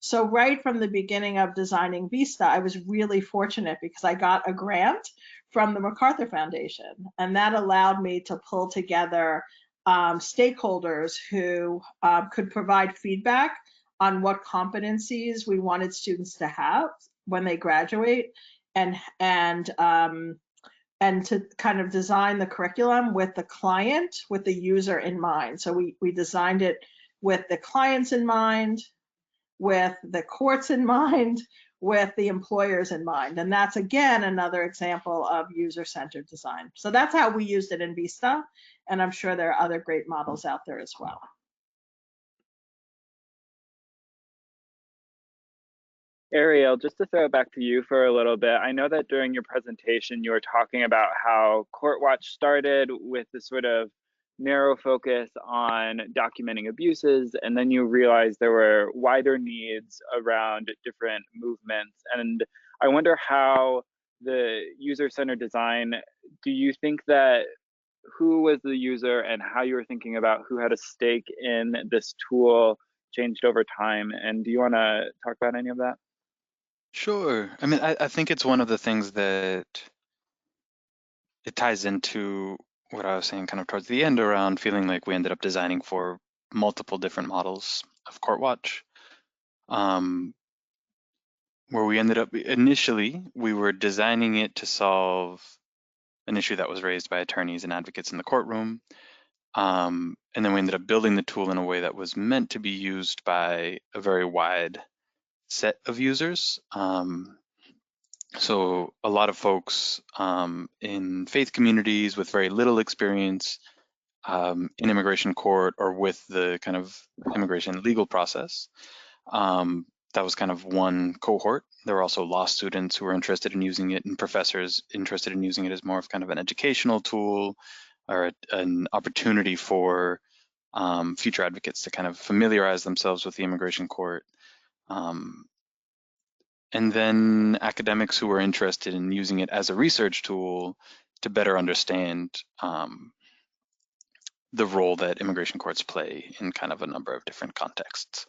Speaker 3: So right from the beginning of designing VIISTA, I was really fortunate because I got a grant from the MacArthur Foundation, and that allowed me to pull together stakeholders who could provide feedback on what competencies we wanted students to have when they graduate, and to kind of design the curriculum with the client, with the user in mind. So we designed it with the clients in mind, with the courts in mind, with the employers in mind. And that's, again, another example of user-centered design. So that's how we used it in VIISTA, and I'm sure there are other great models out there as well.
Speaker 2: Ariel, just to throw it back to you for a little bit, I know that during your presentation, you were talking about how Court Watch started with this sort of narrow focus on documenting abuses, and then you realized there were wider needs around different movements. And I wonder how the user-centered design, do you think that who was the user and how you were thinking about who had a stake in this tool changed over time? And do you want to talk about any of that?
Speaker 5: Sure. I mean, I think it's one of the things that it ties into what I was saying kind of towards the end around feeling like we ended up designing for multiple different models of Court Watch. Where we ended up initially, we were designing it to solve an issue that was raised by attorneys and advocates in the courtroom. And then we ended up building the tool in a way that was meant to be used by a very wide set of users. So a lot of folks in faith communities with very little experience in immigration court or with the kind of immigration legal process. That was kind of one cohort. There were also law students who were interested in using it, and professors interested in using it as more of kind of an educational tool or an opportunity for future advocates to kind of familiarize themselves with the immigration court. And then academics who were interested in using it as a research tool to better understand the role that immigration courts play in kind of a number of different contexts.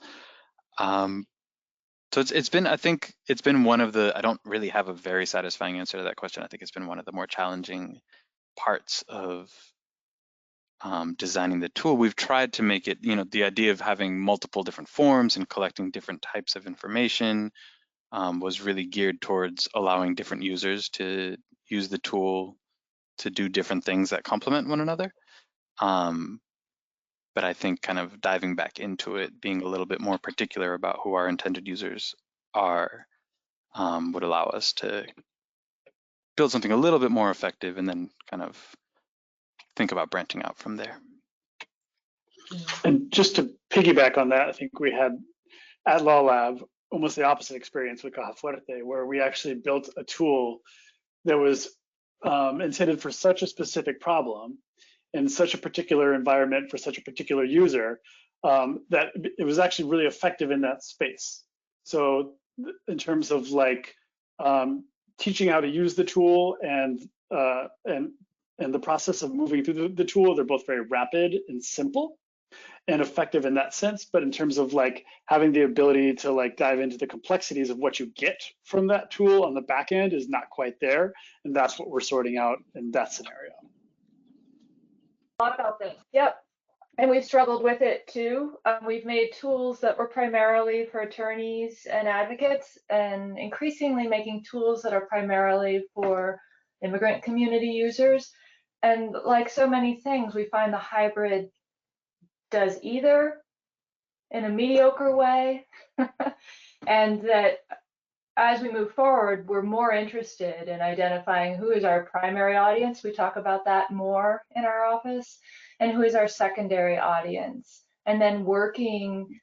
Speaker 5: So it's been, I think it's been one of the, I don't really have a very satisfying answer to that question. I think it's been one of the more challenging parts of designing the tool. We've tried to make it, you know, the idea of having multiple different forms and collecting different types of information was really geared towards allowing different users to use the tool to do different things that complement one another. But I think kind of diving back into it, being a little bit more particular about who our intended users are, would allow us to build something a little bit more effective and then kind of think about branching out from there.
Speaker 6: And just to piggyback on that, I think we had at Law Lab almost the opposite experience with Caja Fuerte, where we actually built a tool that was intended for such a specific problem in such a particular environment for such a particular user that it was actually really effective in that space. So in terms of like teaching how to use the tool and the process of moving through the tool, they're both very rapid and simple and effective in that sense. But in terms of like having the ability to like dive into the complexities of what you get from that tool on the back end is not quite there. And that's what we're sorting out in that scenario.
Speaker 1: A lot about this. Yep. And we've struggled with it too. We've made tools that were primarily for attorneys and advocates, and increasingly making tools that are primarily for immigrant community users. And like so many things, we find the hybrid does either in a mediocre way, and that as we move forward, we're more interested in identifying who is our primary audience. We talk about that more in our office, and who is our secondary audience, and then working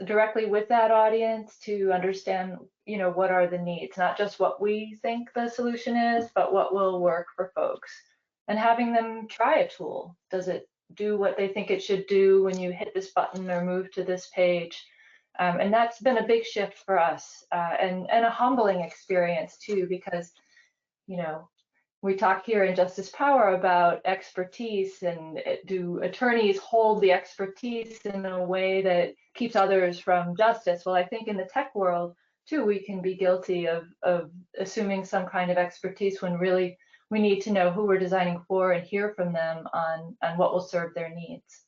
Speaker 1: directly with that audience to understand, you know, what are the needs, not just what we think the solution is, but what will work for folks, and having them try a tool. Does it do what they think it should do when you hit this button or move to this page? And that's been a big shift for us, and a humbling experience too, because, you know, we talk here in Justice Power about expertise, and do attorneys hold the expertise in a way that keeps others from justice? Well, I think in the tech world too, we can be guilty of assuming some kind of expertise when really we need to know who we're designing for and hear from them on what will serve their needs.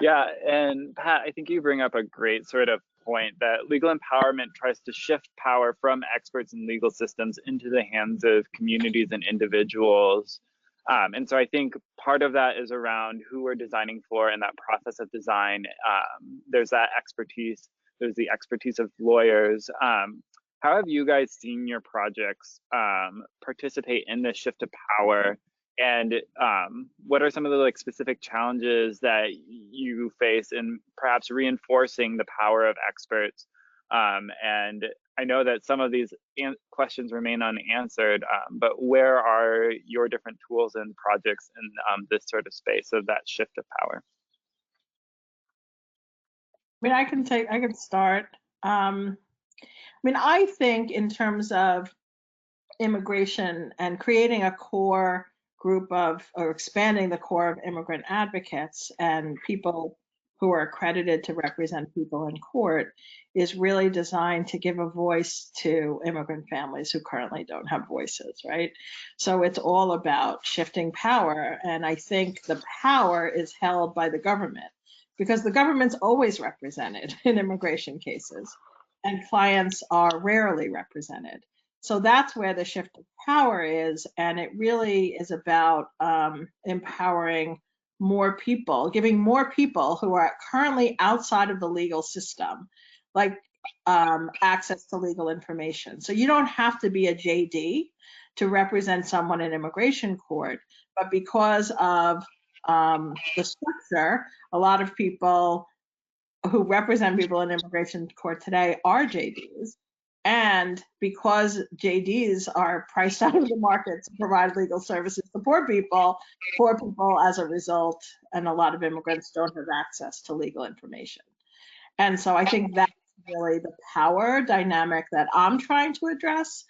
Speaker 2: Yeah, and Pat, I think you bring up a great sort of point that legal empowerment tries to shift power from experts in legal systems into the hands of communities and individuals. And so I think part of that is around who we're designing for and that process of design. There's that expertise, there's the expertise of lawyers. How have you guys seen your projects participate in this shift of power? And what are some of the like specific challenges that you face in perhaps reinforcing the power of experts? And I know that some of these questions remain unanswered, but where are your different tools and projects in this sort of space of that shift of power?
Speaker 3: I mean, I can start. I think in terms of immigration and creating a core group of, or expanding the core of immigrant advocates and people who are accredited to represent people in court is really designed to give a voice to immigrant families who currently don't have voices, right? So it's all about shifting power. And I think the power is held by the government because the government's always represented in immigration cases and clients are rarely represented. So that's where the shift of power is, and it really is about empowering more people, giving more people who are currently outside of the legal system, like access to legal information. So you don't have to be a JD to represent someone in immigration court, but because of the structure, a lot of people who represent people in immigration court today are JDs. And because JDs are priced out of the market to provide legal services to poor people as a result, and a lot of immigrants don't have access to legal information. And so I think that's really the power dynamic that I'm trying to address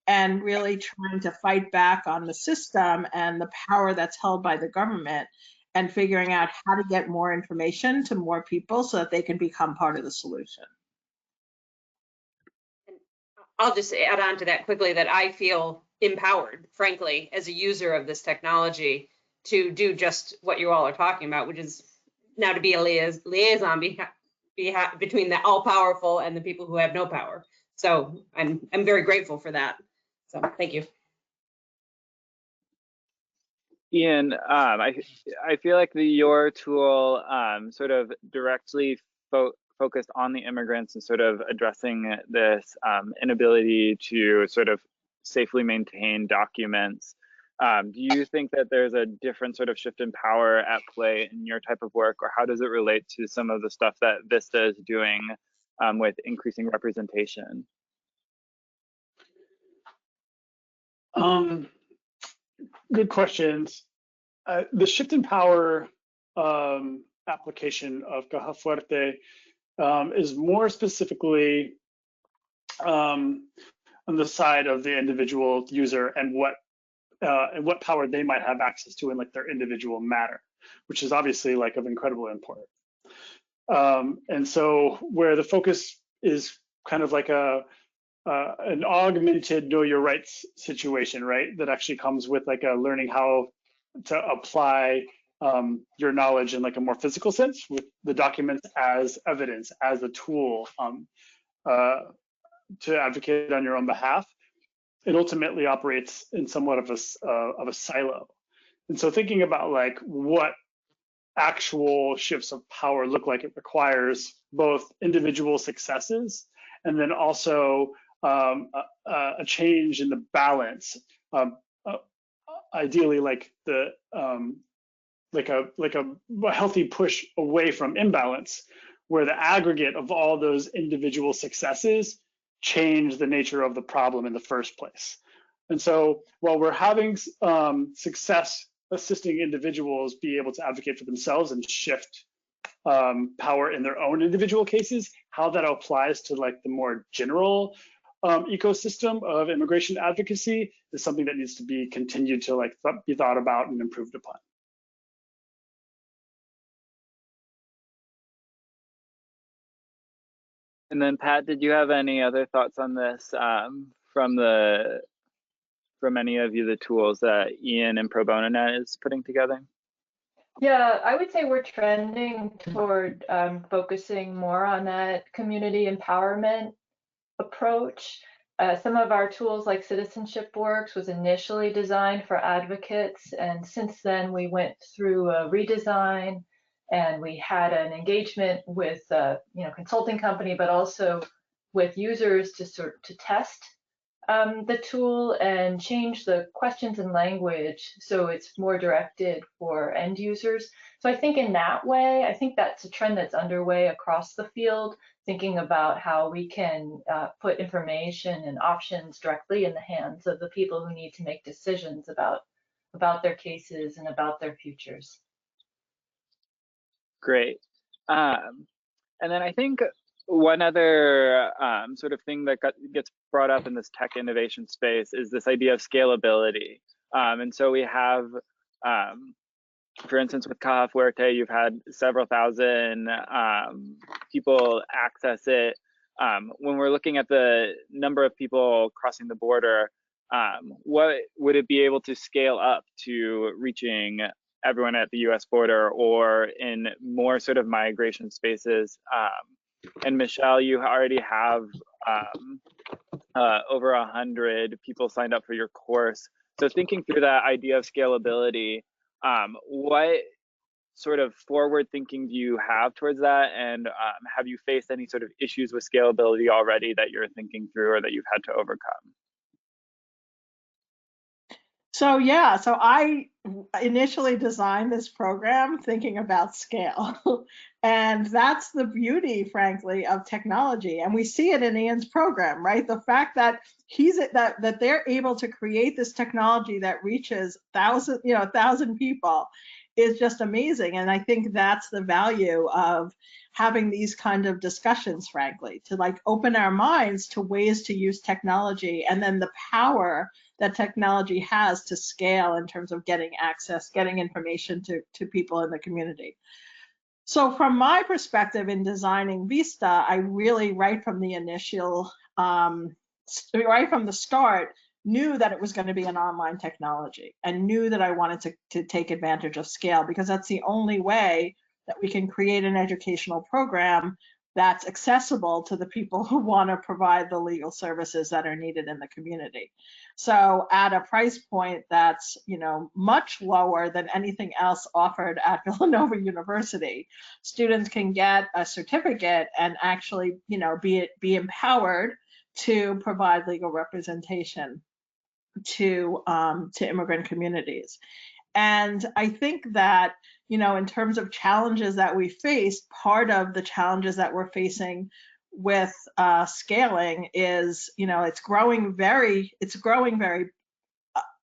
Speaker 3: and really trying to fight back on the system and the power that's held by the government and figuring out how to get more information to more people so that they can become part of the solution.
Speaker 4: I'll just add on to that quickly that I feel empowered, frankly, as a user of this technology to do just what you all are talking about, which is now to be a liaison between the all-powerful and the people who have no power. So I'm very grateful for that. So thank you.
Speaker 2: Ian, I feel like your tool sort of directly focused on the immigrants and sort of addressing this inability to sort of safely maintain documents. Do you think that there's a different sort of shift in power at play in your type of work, or how does it relate to some of the stuff that VIISTA is doing with increasing representation?
Speaker 6: Good questions. The shift in power application of Caja Fuerte is more specifically on the side of the individual user and what power they might have access to in like their individual matter, which is obviously like of incredible importance. And so where the focus is kind of like an augmented know your rights situation, right? That actually comes with like a learning how to apply your knowledge in like a more physical sense with the documents as evidence, as a tool to advocate on your own behalf. It ultimately operates in somewhat of a silo. And so thinking about like what actual shifts of power look like, it requires both individual successes and then also a change in the balance. Ideally, like the like a healthy push away from imbalance, where the aggregate of all those individual successes change the nature of the problem in the first place. And so while we're having success assisting individuals be able to advocate for themselves and shift power in their own individual cases, how that applies to like the more general ecosystem of immigration advocacy is something that needs to be continued to like be thought about and improved upon.
Speaker 2: And then Pat, did you have any other thoughts on this from the from any of you the tools that Ian and Pro Bono Net is putting together?
Speaker 1: Yeah, I would say we're trending toward focusing more on that community empowerment approach. Some of our tools like Citizenship Works was initially designed for advocates, and since then we went through a redesign, and we had an engagement with consulting company, but also with users to test the tool and change the questions and language so it's more directed for end users. So I think in that way, I think that's a trend that's underway across the field, thinking about how we can put information and options directly in the hands of the people who need to make decisions about their cases and about their futures.
Speaker 2: Great. And then I think one other sort of thing that gets brought up in this tech innovation space is this idea of scalability. And so we have, for instance, with Caja Fuerte, you've had several thousand people access it. When we're looking at the number of people crossing the border, what would it be able to scale up to reaching everyone at the US border or in more sort of migration spaces? And Michele, you already have over 100 people signed up for your course. So thinking through that idea of scalability, what sort of forward thinking do you have towards that? And have you faced any sort of issues with scalability already that you're thinking through or that you've had to overcome?
Speaker 3: So yeah, so I initially designed this program thinking about scale. And that's the beauty, frankly, of technology. And we see it in Ian's program, right? The fact that that they're able to create this technology that reaches 1,000 people is just amazing. And I think that's the value of having these kind of discussions, frankly, to like open our minds to ways to use technology and then the power that technology has to scale in terms of getting access, getting information to people in the community. So from my perspective in designing VIISTA, I really, right from the initial, right from the start, knew that it was going to be an online technology and knew that I wanted to take advantage of scale, because that's the only way that we can create an educational program that's accessible to the people who want to provide the legal services that are needed in the community. So at a price point that's, much lower than anything else offered at Villanova University, students can get a certificate and actually, be empowered to provide legal representation to immigrant communities. And I think that, in terms of challenges that we face, part of the challenges that we're facing with scaling is, it's growing very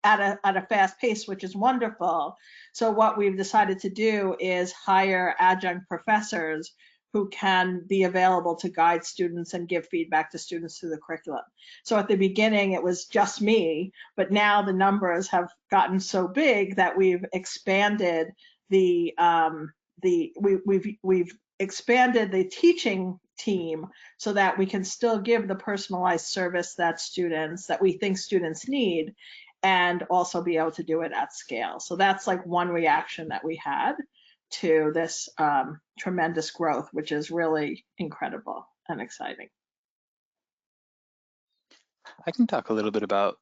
Speaker 3: at a fast pace, which is wonderful. So what we've decided to do is hire adjunct professors who can be available to guide students and give feedback to students through the curriculum. So at the beginning, it was just me, but now the numbers have gotten so big that we've expanded we've expanded the teaching team so that we can still give the personalized service that we think students need, and also be able to do it at scale. So that's like one reaction that we had to this tremendous growth, which is really incredible and exciting.
Speaker 5: I can talk a little bit about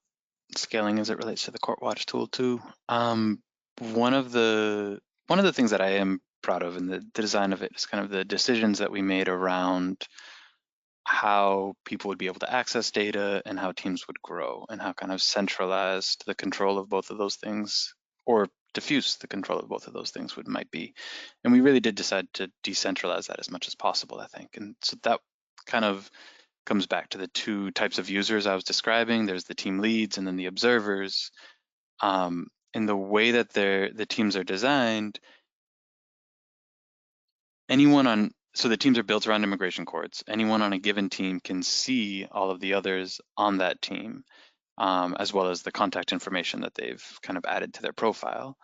Speaker 5: scaling as it relates to the CourtWatch tool too. One of the things that I am proud of in the design of it is kind of the decisions that we made around how people would be able to access data and how teams would grow, and how kind of centralized the control of both of those things, or diffuse the control of both of those things might be. And we really did decide to decentralize that as much as possible, I think. And so that kind of comes back to the two types of users I was describing. There's the team leads and then the observers. In the way that the teams are designed, so the teams are built around immigration courts. Anyone on a given team can see all of the others on that team, as well as the contact information that they've kind of added to their profile.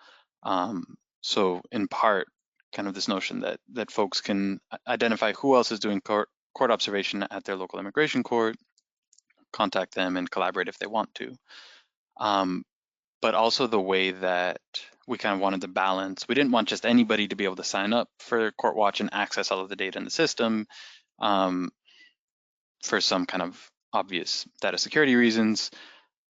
Speaker 5: So in part, kind of this notion that folks can identify who else is doing court observation at their local immigration court, contact them and collaborate if they want to. but also the way that we kind of wanted to balance. We didn't want just anybody to be able to sign up for Court Watch and access all of the data in the system for some kind of obvious data security reasons.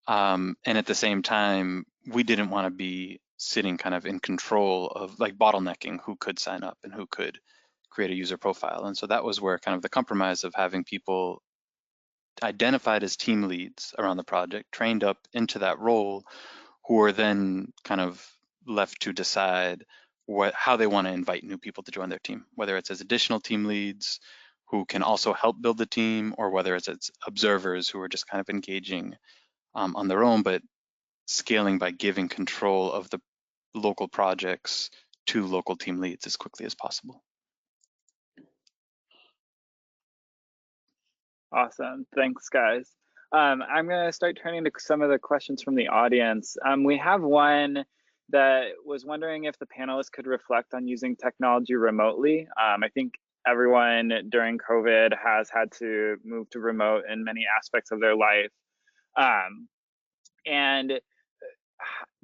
Speaker 5: And at the same time, we didn't want to be sitting kind of in control of like bottlenecking who could sign up and who could create a user profile. And so that was where kind of the compromise of having people identified as team leads around the project, trained up into that role, who are then kind of left to decide how they want to invite new people to join their team, whether it's as additional team leads who can also help build the team, or whether it's observers who are just kind of engaging on their own, but scaling by giving control of the local projects to local team leads as quickly as possible.
Speaker 2: Awesome, thanks guys. I'm gonna start turning to some of the questions from the audience. We have one that was wondering if the panelists could reflect on using technology remotely. I think everyone during COVID has had to move to remote in many aspects of their life. And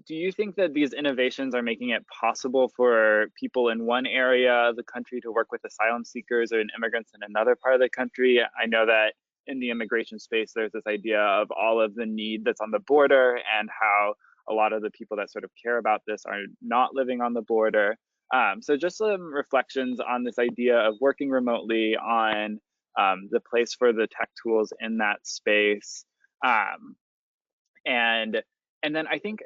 Speaker 2: do you think that these innovations are making it possible for people in one area of the country to work with asylum seekers or immigrants in another part of the country? I know that in the immigration space, there's this idea of all of the need that's on the border and how a lot of the people that sort of care about this are not living on the border. So just some reflections on this idea of working remotely, on the place for the tech tools in that space. And then I think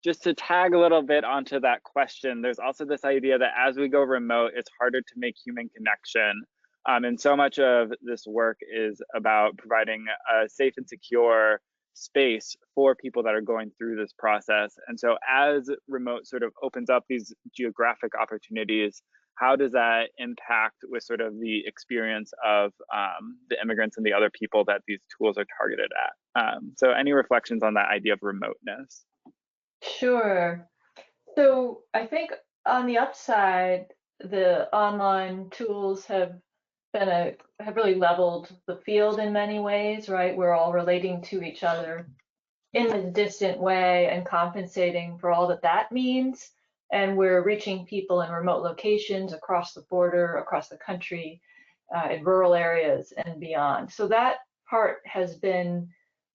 Speaker 2: just to tag a little bit onto that question, there's also this idea that as we go remote, it's harder to make human connection. And so much of this work is about providing a safe and secure space for people that are going through this process. And so as remote sort of opens up these geographic opportunities, how does that impact with sort of the experience of the immigrants and the other people that these tools are targeted at? So any reflections on that idea of remoteness?
Speaker 1: Sure. So I think on the upside, the online tools have really leveled the field in many ways, right? We're all relating to each other in a distant way and compensating for all that means. And we're reaching people in remote locations, across the border, across the country, in rural areas and beyond. So that part has been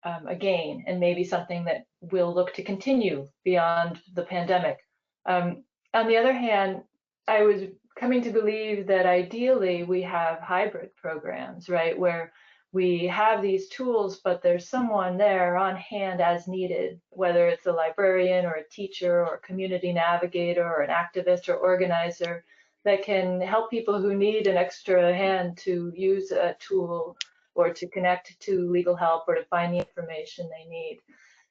Speaker 1: a gain, and maybe something that we'll look to continue beyond the pandemic. On the other hand, I was coming to believe that ideally we have hybrid programs, right, where we have these tools, but there's someone there on hand as needed, whether it's a librarian or a teacher or a community navigator or an activist or organizer that can help people who need an extra hand to use a tool or to connect to legal help or to find the information they need.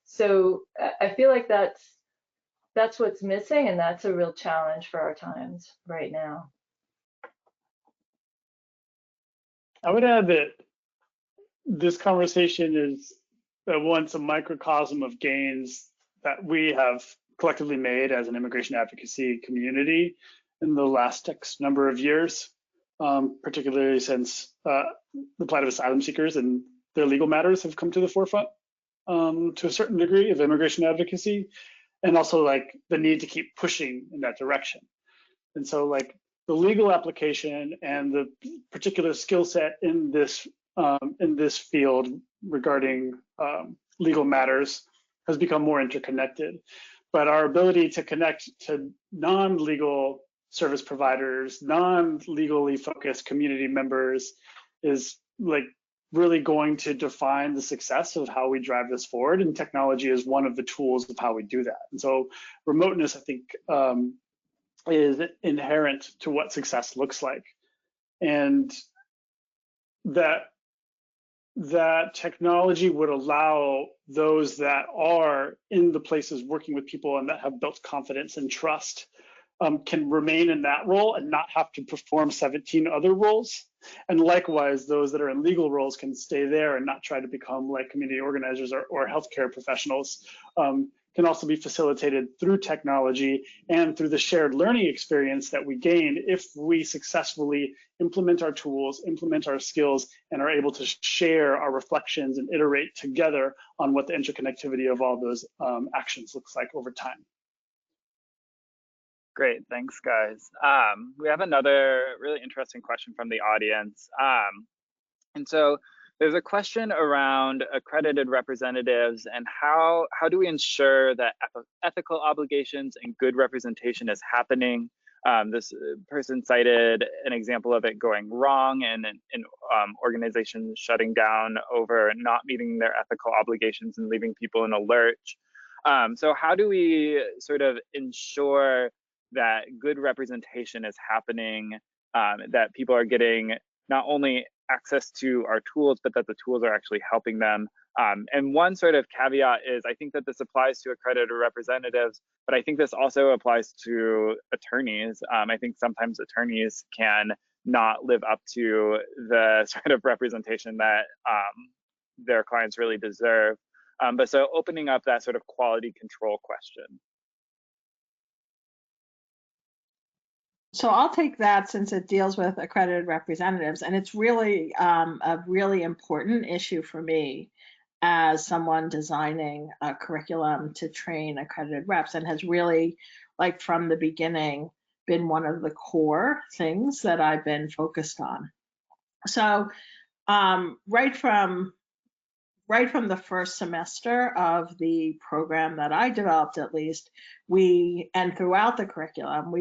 Speaker 1: So I feel like that's what's missing, and that's a real challenge for our times right now.
Speaker 6: I would add that this conversation is at once a microcosm of gains that we have collectively made as an immigration advocacy community in the last X number of years, particularly since the plight of asylum seekers and their legal matters have come to the forefront to a certain degree of immigration advocacy, and also like the need to keep pushing in that direction. And so like the legal application and the particular skill set in this field regarding legal matters has become more interconnected. But our ability to connect to non-legal service providers, non-legally focused community members is like really going to define the success of how we drive this forward. And technology is one of the tools of how we do that. And so remoteness, I think, is inherent to what success looks like. And that technology would allow those that are in the places working with people and that have built confidence and trust can remain in that role and not have to perform 17 other roles. And likewise, those that are in legal roles can stay there and not try to become like community organizers or healthcare professionals, can also be facilitated through technology and through the shared learning experience that we gain if we successfully implement our tools, implement our skills, and are able to share our reflections and iterate together on what the interconnectivity of all those actions looks like over time.
Speaker 2: Great, thanks guys. We have another really interesting question from the audience. And so there's a question around accredited representatives and how do we ensure that ethical obligations and good representation is happening. This person cited an example of it going wrong and organizations shutting down over not meeting their ethical obligations and leaving people in a lurch. So how do we sort of ensure that good representation is happening, that people are getting not only access to our tools, but that the tools are actually helping them. And one sort of caveat is, I think that this applies to accredited representatives, but I think this also applies to attorneys. I think sometimes attorneys can not live up to the sort of representation that their clients really deserve. But so opening up that sort of quality control question.
Speaker 3: So I'll take that since it deals with accredited representatives, and it's really a really important issue for me as someone designing a curriculum to train accredited reps, and has really, like from the beginning, been one of the core things that I've been focused on. So right from the first semester of the program that I developed, at least, and throughout the curriculum,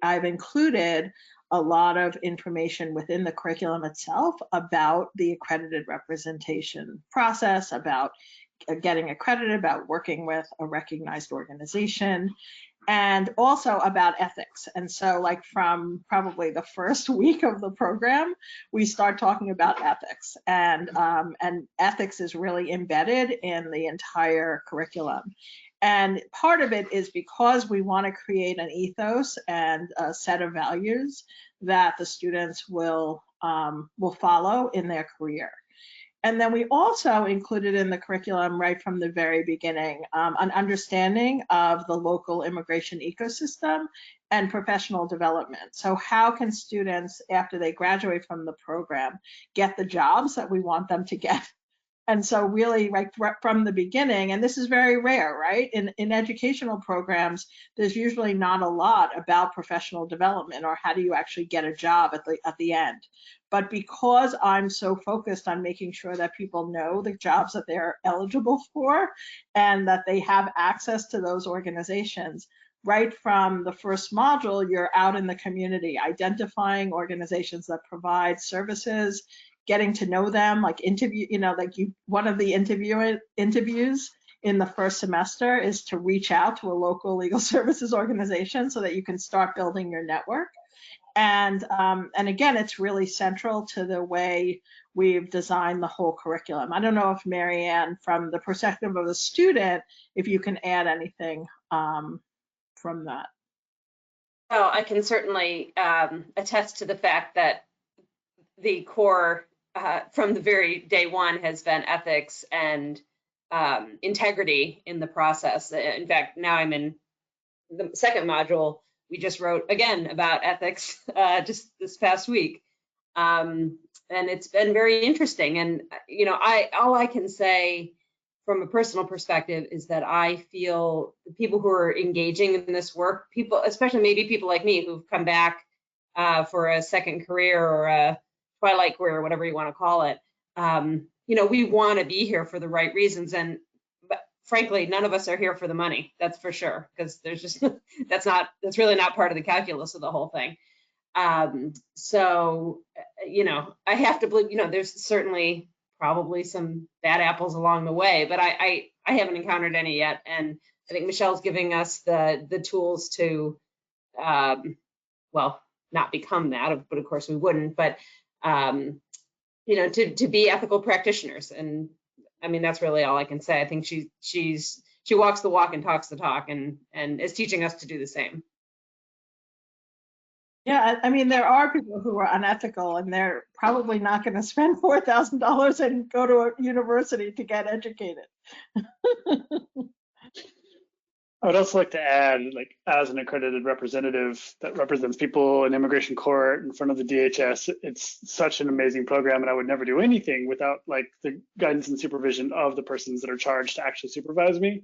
Speaker 3: I've included a lot of information within the curriculum itself about the accredited representation process, about getting accredited, about working with a recognized organization, and also about ethics. And so, like, from probably the first week of the program, we start talking about ethics, and ethics is really embedded in the entire curriculum. And part of it is because we want to create an ethos and a set of values that the students will follow in their career. And then we also included in the curriculum right from the very beginning an understanding of the local immigration ecosystem and professional development. So how can students, after they graduate from the program, get the jobs that we want them to get? And so really, right from the beginning, and this is very rare, right? In educational programs, there's usually not a lot about professional development or how do you actually get a job at the end. But because I'm so focused on making sure that people know the jobs that they're eligible for and that they have access to those organizations, right from the first module, you're out in the community, identifying organizations that provide services, getting to know them, like one of the interviews in the first semester is to reach out to a local legal services organization so that you can start building your network. And again, it's really central to the way we've designed the whole curriculum. I don't know if Marianne, from the perspective of the student, if you can add anything from that.
Speaker 4: Oh, I can certainly attest to the fact that the core from the very day one has been ethics and integrity in the process. In fact, now I'm in the second module. We just wrote again about ethics just this past week. And it's been very interesting. And, you know, all I can say from a personal perspective is that I feel the people who are engaging in this work, people, especially maybe people like me who've come back for a second career or a twilight career, or whatever you want to call it, you know, we want to be here for the right reasons. And but frankly, none of us are here for the money. That's for sure, because there's just that's really not part of the calculus of the whole thing. So, you know, I have to believe, you know, there's certainly probably some bad apples along the way, but I haven't encountered any yet. And I think Michelle's giving us the tools to, well, not become that, but of course we wouldn't, but, you know, to be ethical practitioners. And I mean, that's really all I can say. I think she walks the walk and talks the talk, and is teaching us to do the same.
Speaker 3: Yeah, I mean, there are people who are unethical, and they're probably not going to spend $4,000 and go to a university to get educated.
Speaker 6: I would also like to add, like, as an accredited representative that represents people in immigration court in front of the DHS, it's such an amazing program, and I would never do anything without like the guidance and supervision of the persons that are charged to actually supervise me.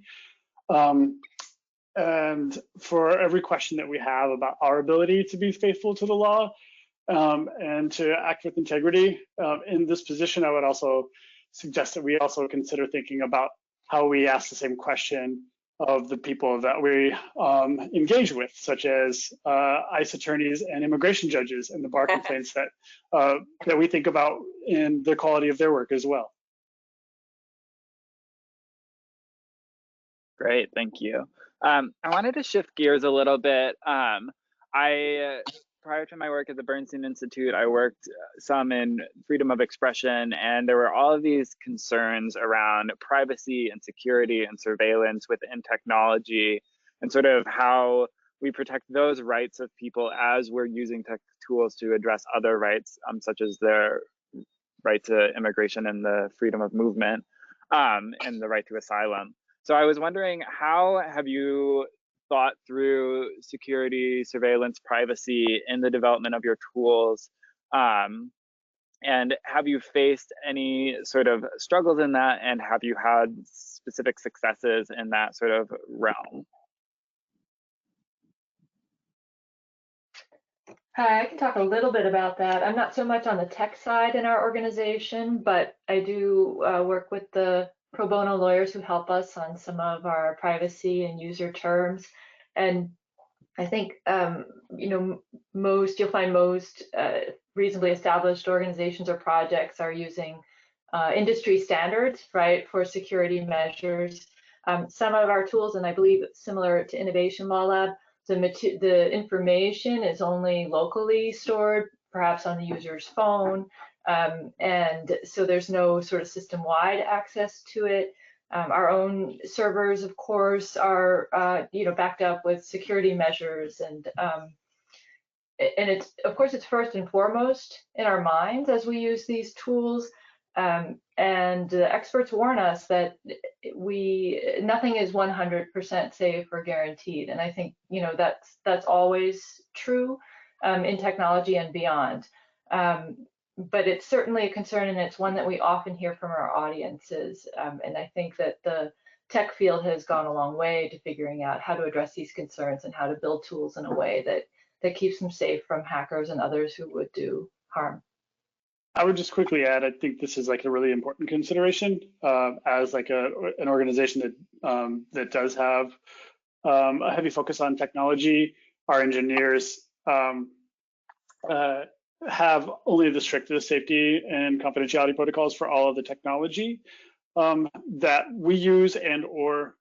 Speaker 6: And for every question that we have about our ability to be faithful to the law and to act with integrity in this position, I would also suggest that we also consider thinking about how we ask the same question of the people that we engage with, such as ICE attorneys and immigration judges, and the bar complaints that that we think about in the quality of their work as well.
Speaker 2: Great, thank you. I wanted to shift gears a little bit. Prior to my work at the Bernstein Institute, I worked some in freedom of expression, and there were all of these concerns around privacy and security and surveillance within technology, and sort of how we protect those rights of people as we're using tech tools to address other rights, such as their right to immigration and the freedom of movement, and the right to asylum. So I was wondering, how have you thought through security, surveillance, privacy in the development of your tools? And have you faced any sort of struggles in that? And have you had specific successes in that sort of realm?
Speaker 1: Hi, I can talk a little bit about that. I'm not so much on the tech side in our organization, but I do work with the pro bono lawyers who help us on some of our privacy and user terms. And I think, you'll find most reasonably established organizations or projects are using industry standards, right, for security measures. Some of our tools, and I believe similar to Innovation Law Lab, the information is only locally stored, perhaps on the user's phone. And so there's no sort of system-wide access to it. Our own servers, of course, are backed up with security measures, and it's, of course, it's first and foremost in our minds as we use these tools. And the experts warn us that nothing is 100% safe or guaranteed, and I think that's always true in technology and beyond. But it's certainly a concern, and it's one that we often hear from our audiences. And I think that the tech field has gone a long way to figuring out how to address these concerns and how to build tools in a way that keeps them safe from hackers and others who would do harm.
Speaker 6: I would just quickly add, I think this is like a really important consideration as like an organization that does have a heavy focus on technology. Our engineers have only the strictest safety and confidentiality protocols for all of the technology that we use and or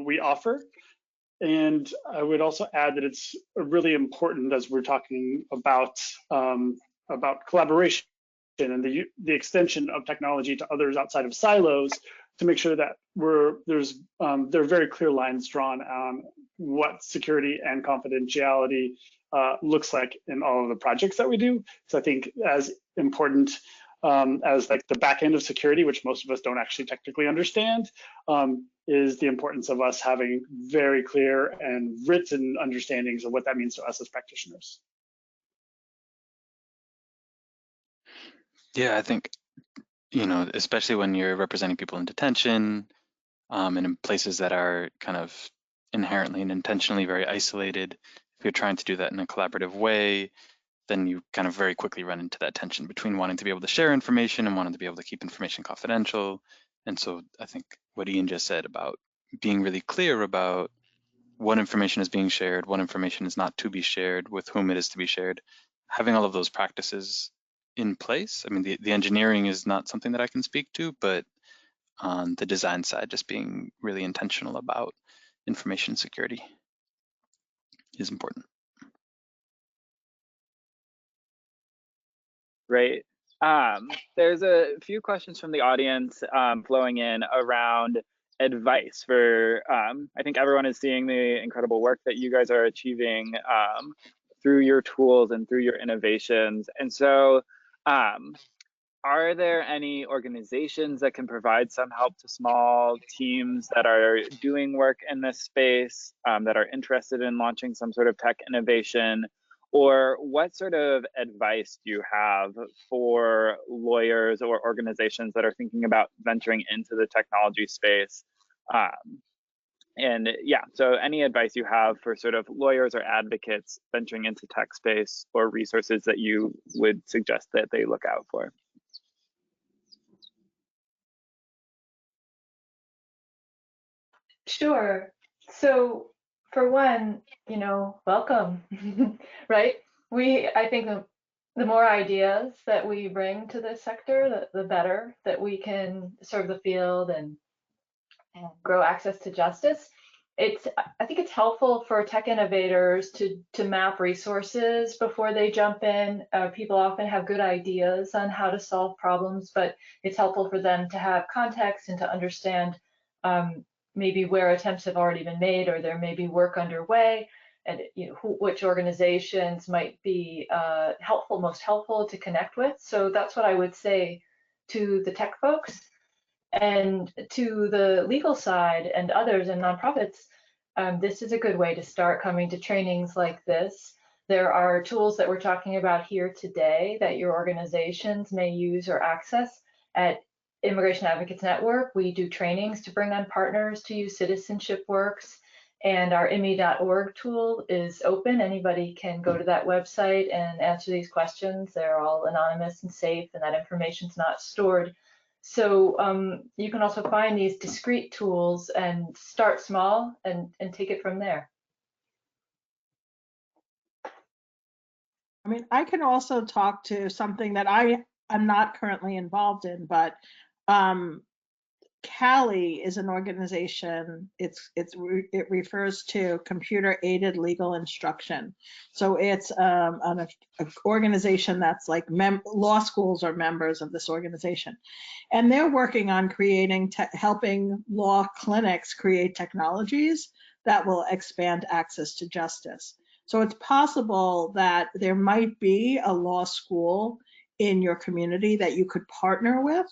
Speaker 6: we offer. And I would also add that it's really important, as we're talking about collaboration and the extension of technology to others outside of silos, to make sure that there are very clear lines drawn on what security and confidentiality looks like in all of the projects that we do. So I think as important as like the back end of security, which most of us don't actually technically understand, is the importance of us having very clear and written understandings of what that means to us as practitioners.
Speaker 5: Yeah, I think, especially when you're representing people in detention and in places that are kind of inherently and intentionally very isolated, if you're trying to do that in a collaborative way, then you kind of very quickly run into that tension between wanting to be able to share information and wanting to be able to keep information confidential. And so I think what Ian just said about being really clear about what information is being shared, what information is not to be shared, with whom it is to be shared, having all of those practices in place. I mean, the engineering is not something that I can speak to, but on the design side, just being really intentional about information security is important.
Speaker 2: Great. There's a few questions from the audience flowing in around advice for, I think everyone is seeing the incredible work that you guys are achieving through your tools and through your innovations. And so are there any organizations that can provide some help to small teams that are doing work in this space, that are interested in launching some sort of tech innovation? Or what sort of advice do you have for lawyers or organizations that are thinking about venturing into the technology space? And yeah, so any advice you have for sort of lawyers or advocates venturing into tech space, or resources that you would suggest that they look out for?
Speaker 1: Sure. So for one, welcome, right? I think the more ideas that we bring to this sector, the better that we can serve the field and grow access to justice. I think it's helpful for tech innovators to map resources before they jump in. People often have good ideas on how to solve problems, but it's helpful for them to have context and to understand maybe where attempts have already been made, or there may be work underway, and which organizations might be most helpful to connect with. So that's what I would say to the tech folks. And to the legal side and others and nonprofits, this is a good way to start coming to trainings like this. There are tools that we're talking about here today that your organizations may use or access. At Immigration Advocates Network, we do trainings to bring on partners to use Citizenship Works, and our IMMI.org tool is open. Anybody can go to that website and answer these questions. They're all anonymous and safe, and that information's not stored. So you can also find these discrete tools and start small and take it from there.
Speaker 3: I mean, I can also talk to something that I'm not currently involved in, but CALI is an organization. It refers to Computer Aided Legal Instruction. So it's an organization that's like law schools are members of this organization, and they're working on helping law clinics create technologies that will expand access to justice. So it's possible that there might be a law school in your community that you could partner with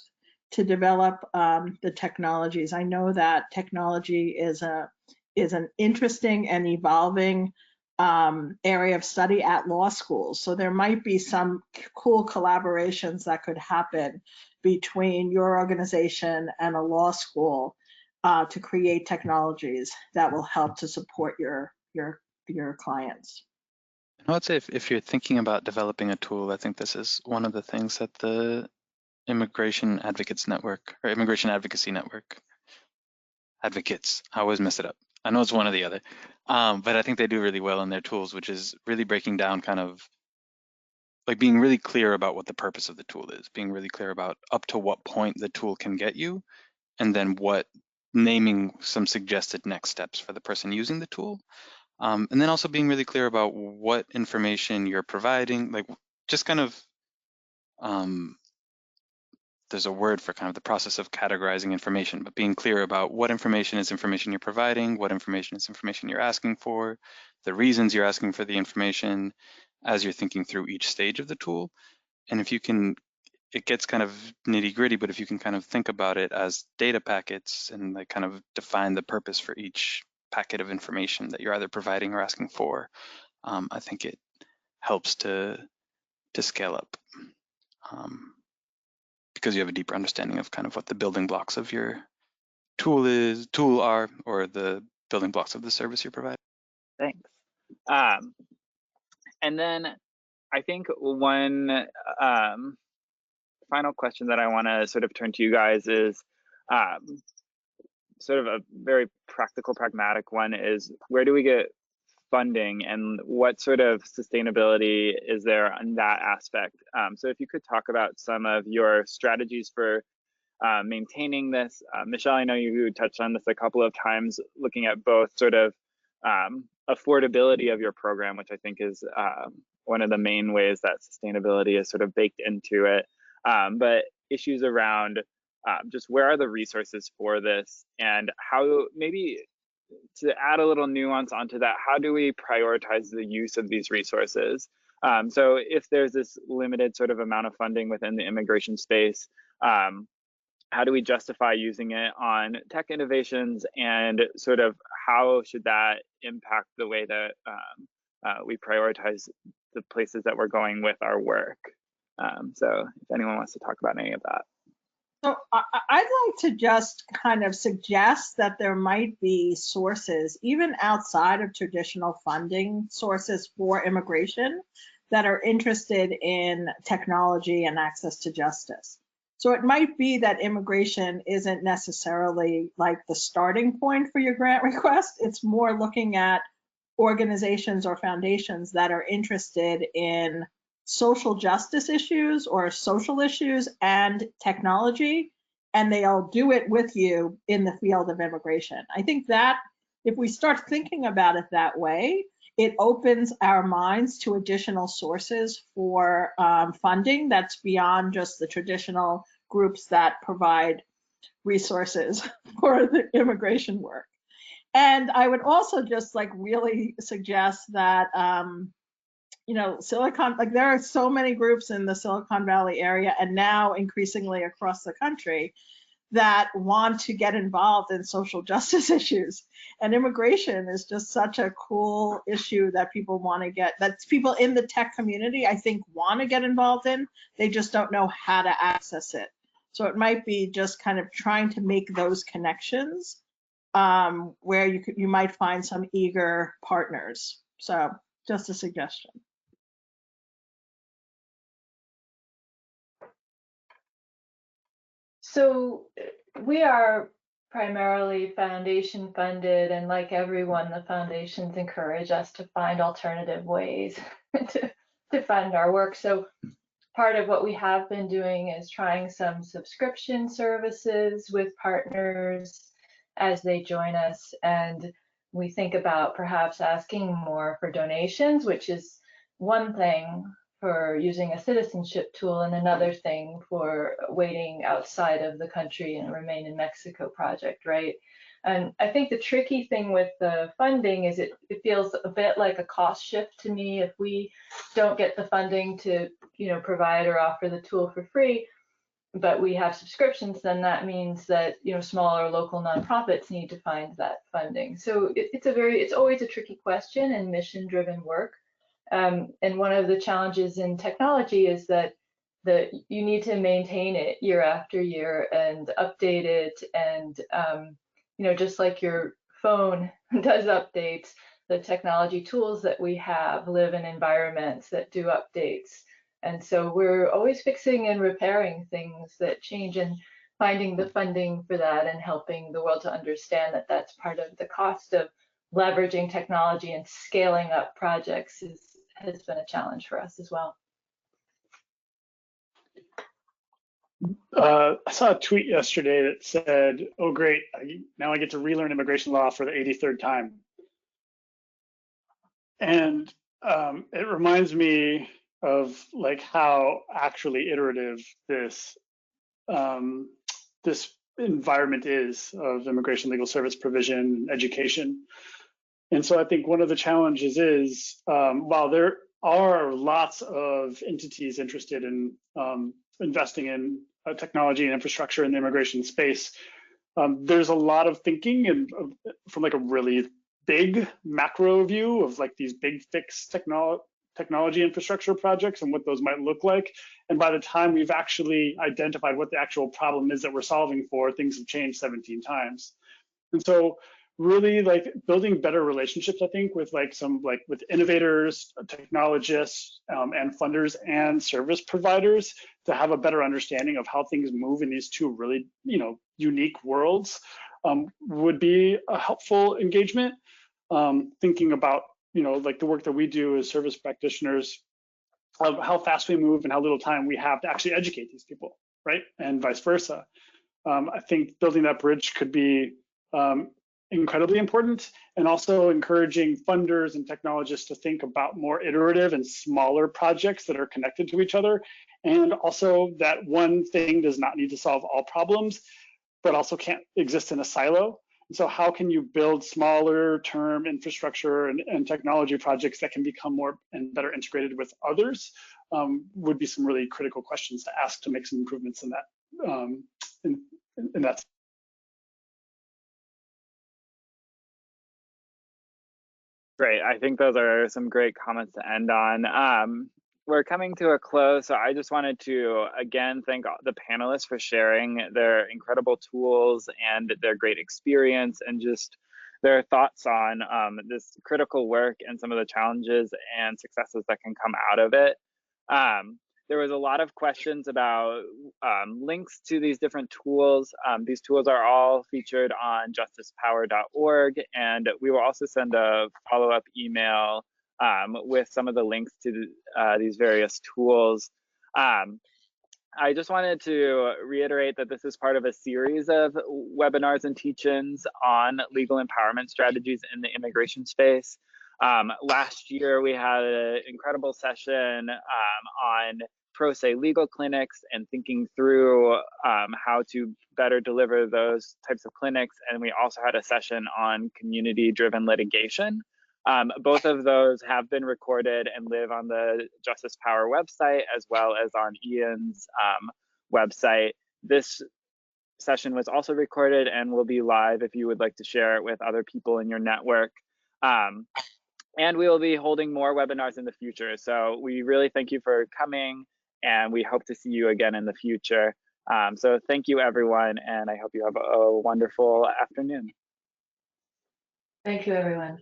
Speaker 3: to develop the technologies. I know that technology is an interesting and evolving area of study at law schools. So there might be some cool collaborations that could happen between your organization and a law school to create technologies that will help to support your clients.
Speaker 5: I would say if you're thinking about developing a tool, I think this is one of the things that the Immigration Advocates Network or Immigration Advocacy Network, Advocates, I always mess it up. I know it's one or the other, but I think they do really well in their tools, which is really breaking down kind of like being really clear about what the purpose of the tool is, being really clear about up to what point the tool can get you, and then naming some suggested next steps for the person using the tool. And then also being really clear about what information you're providing, like just kind of, there's a word for kind of the process of categorizing information, but being clear about what information is information you're providing, what information is information you're asking for, the reasons you're asking for the information as you're thinking through each stage of the tool. And if you can, it gets kind of nitty gritty, but if you can kind of think about it as data packets and like kind of define the purpose for each packet of information that you're either providing or asking for, I think it helps to scale up because you have a deeper understanding of kind of what the building blocks of your tool are, or the building blocks of the service you're providing.
Speaker 2: Thanks. And then I think one final question that I want to sort of turn to you guys is sort of a very practical, pragmatic one is, where do we get funding and what sort of sustainability is there on that aspect? So if you could talk about some of your strategies for maintaining this. Michele, I know you touched on this a couple of times, looking at both sort of affordability of your program, which I think is one of the main ways that sustainability is sort of baked into it, but issues around just where are the resources for this, and how, maybe to add a little nuance onto that, how do we prioritize the use of these resources? So if there's this limited sort of amount of funding within the immigration space, how do we justify using it on tech innovations, and sort of how should that impact the way that we prioritize the places that we're going with our work? So if anyone wants to talk about any of that.
Speaker 3: So I'd like to just kind of suggest that there might be sources, even outside of traditional funding sources for immigration, that are interested in technology and access to justice. So it might be that immigration isn't necessarily like the starting point for your grant request. It's more looking at organizations or foundations that are interested in social justice issues or social issues and technology, and they'll do it with you in the field of immigration. I think that if we start thinking about it that way, it opens our minds to additional sources for funding that's beyond just the traditional groups that provide resources for the immigration work. And I would also just like really suggest that you know, like there are so many groups in the Silicon Valley area and now increasingly across the country that want to get involved in social justice issues. And immigration is just such a cool issue that people want to get, that people in the tech community, I think, want to get involved in. They just don't know how to access it. So it might be just kind of trying to make those connections where you might find some eager partners. So just a suggestion.
Speaker 1: So we are primarily foundation funded, and like everyone, the foundations encourage us to find alternative ways to fund our work. So part of what we have been doing is trying some subscription services with partners as they join us, and we think about perhaps asking more for donations, which is one thing for using a citizenship tool, and another thing for waiting outside of the country and Remain in Mexico project, right? And I think the tricky thing with the funding is it feels a bit like a cost shift to me. If we don't get the funding to, you know, provide or offer the tool for free, but we have subscriptions, then that means that, you know, smaller local nonprofits need to find that funding. So it's always a tricky question in mission-driven work. And one of the challenges in technology is that you need to maintain it year after year and update it. And, you know, just like your phone does updates, the technology tools that we have live in environments that do updates. And so we're always fixing and repairing things that change, and finding the funding for that and helping the world to understand that that's part of the cost of leveraging technology and scaling up projects has been a challenge for us as well.
Speaker 6: I saw a tweet yesterday that said, oh great, now I get to relearn immigration law for the 83rd time. And it reminds me of like how actually iterative this this environment is of immigration legal service provision, education. And so I think one of the challenges is, while there are lots of entities interested in investing in technology and infrastructure in the immigration space, there's a lot of thinking and from like a really big macro view of like these big fixed technology infrastructure projects and what those might look like. And by the time we've actually identified what the actual problem is that we're solving for, things have changed 17 times. And so really like building better relationships, I think, with like with innovators, technologists, and funders and service providers to have a better understanding of how things move in these two really, you know, unique worlds would be a helpful engagement. Thinking about, you know, like the work that we do as service practitioners, of how fast we move and how little time we have to actually educate these people, right? And vice versa. I think building that bridge could be incredibly important, and also encouraging funders and technologists to think about more iterative and smaller projects that are connected to each other. And also that one thing does not need to solve all problems, but also can't exist in a silo. So how can you build smaller term infrastructure and technology projects that can become more and better integrated with others would be some really critical questions to ask to make some improvements in that. In that.
Speaker 2: Great. I think those are some great comments to end on. We're coming to a close, so I just wanted to again thank the panelists for sharing their incredible tools and their great experience and just their thoughts on this critical work and some of the challenges and successes that can come out of it. There was a lot of questions about links to these different tools. These tools are all featured on justicepower.org, and we will also send a follow-up email with some of the links to these various tools. I just wanted to reiterate that this is part of a series of webinars and teach-ins on legal empowerment strategies in the immigration space. Last year, we had an incredible session on pro se legal clinics and thinking through how to better deliver those types of clinics. And we also had a session on community-driven litigation. Both of those have been recorded and live on the Justice Power website, as well as on Ian's website. This session was also recorded and will be live if you would like to share it with other people in your network. And we will be holding more webinars in the future. So we really thank you for coming, and we hope to see you again in the future. So thank you, everyone, and I hope you have a wonderful afternoon.
Speaker 1: Thank you, everyone.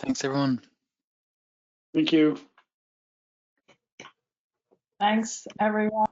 Speaker 5: Thanks, everyone.
Speaker 6: Thank you.
Speaker 3: Thanks, everyone.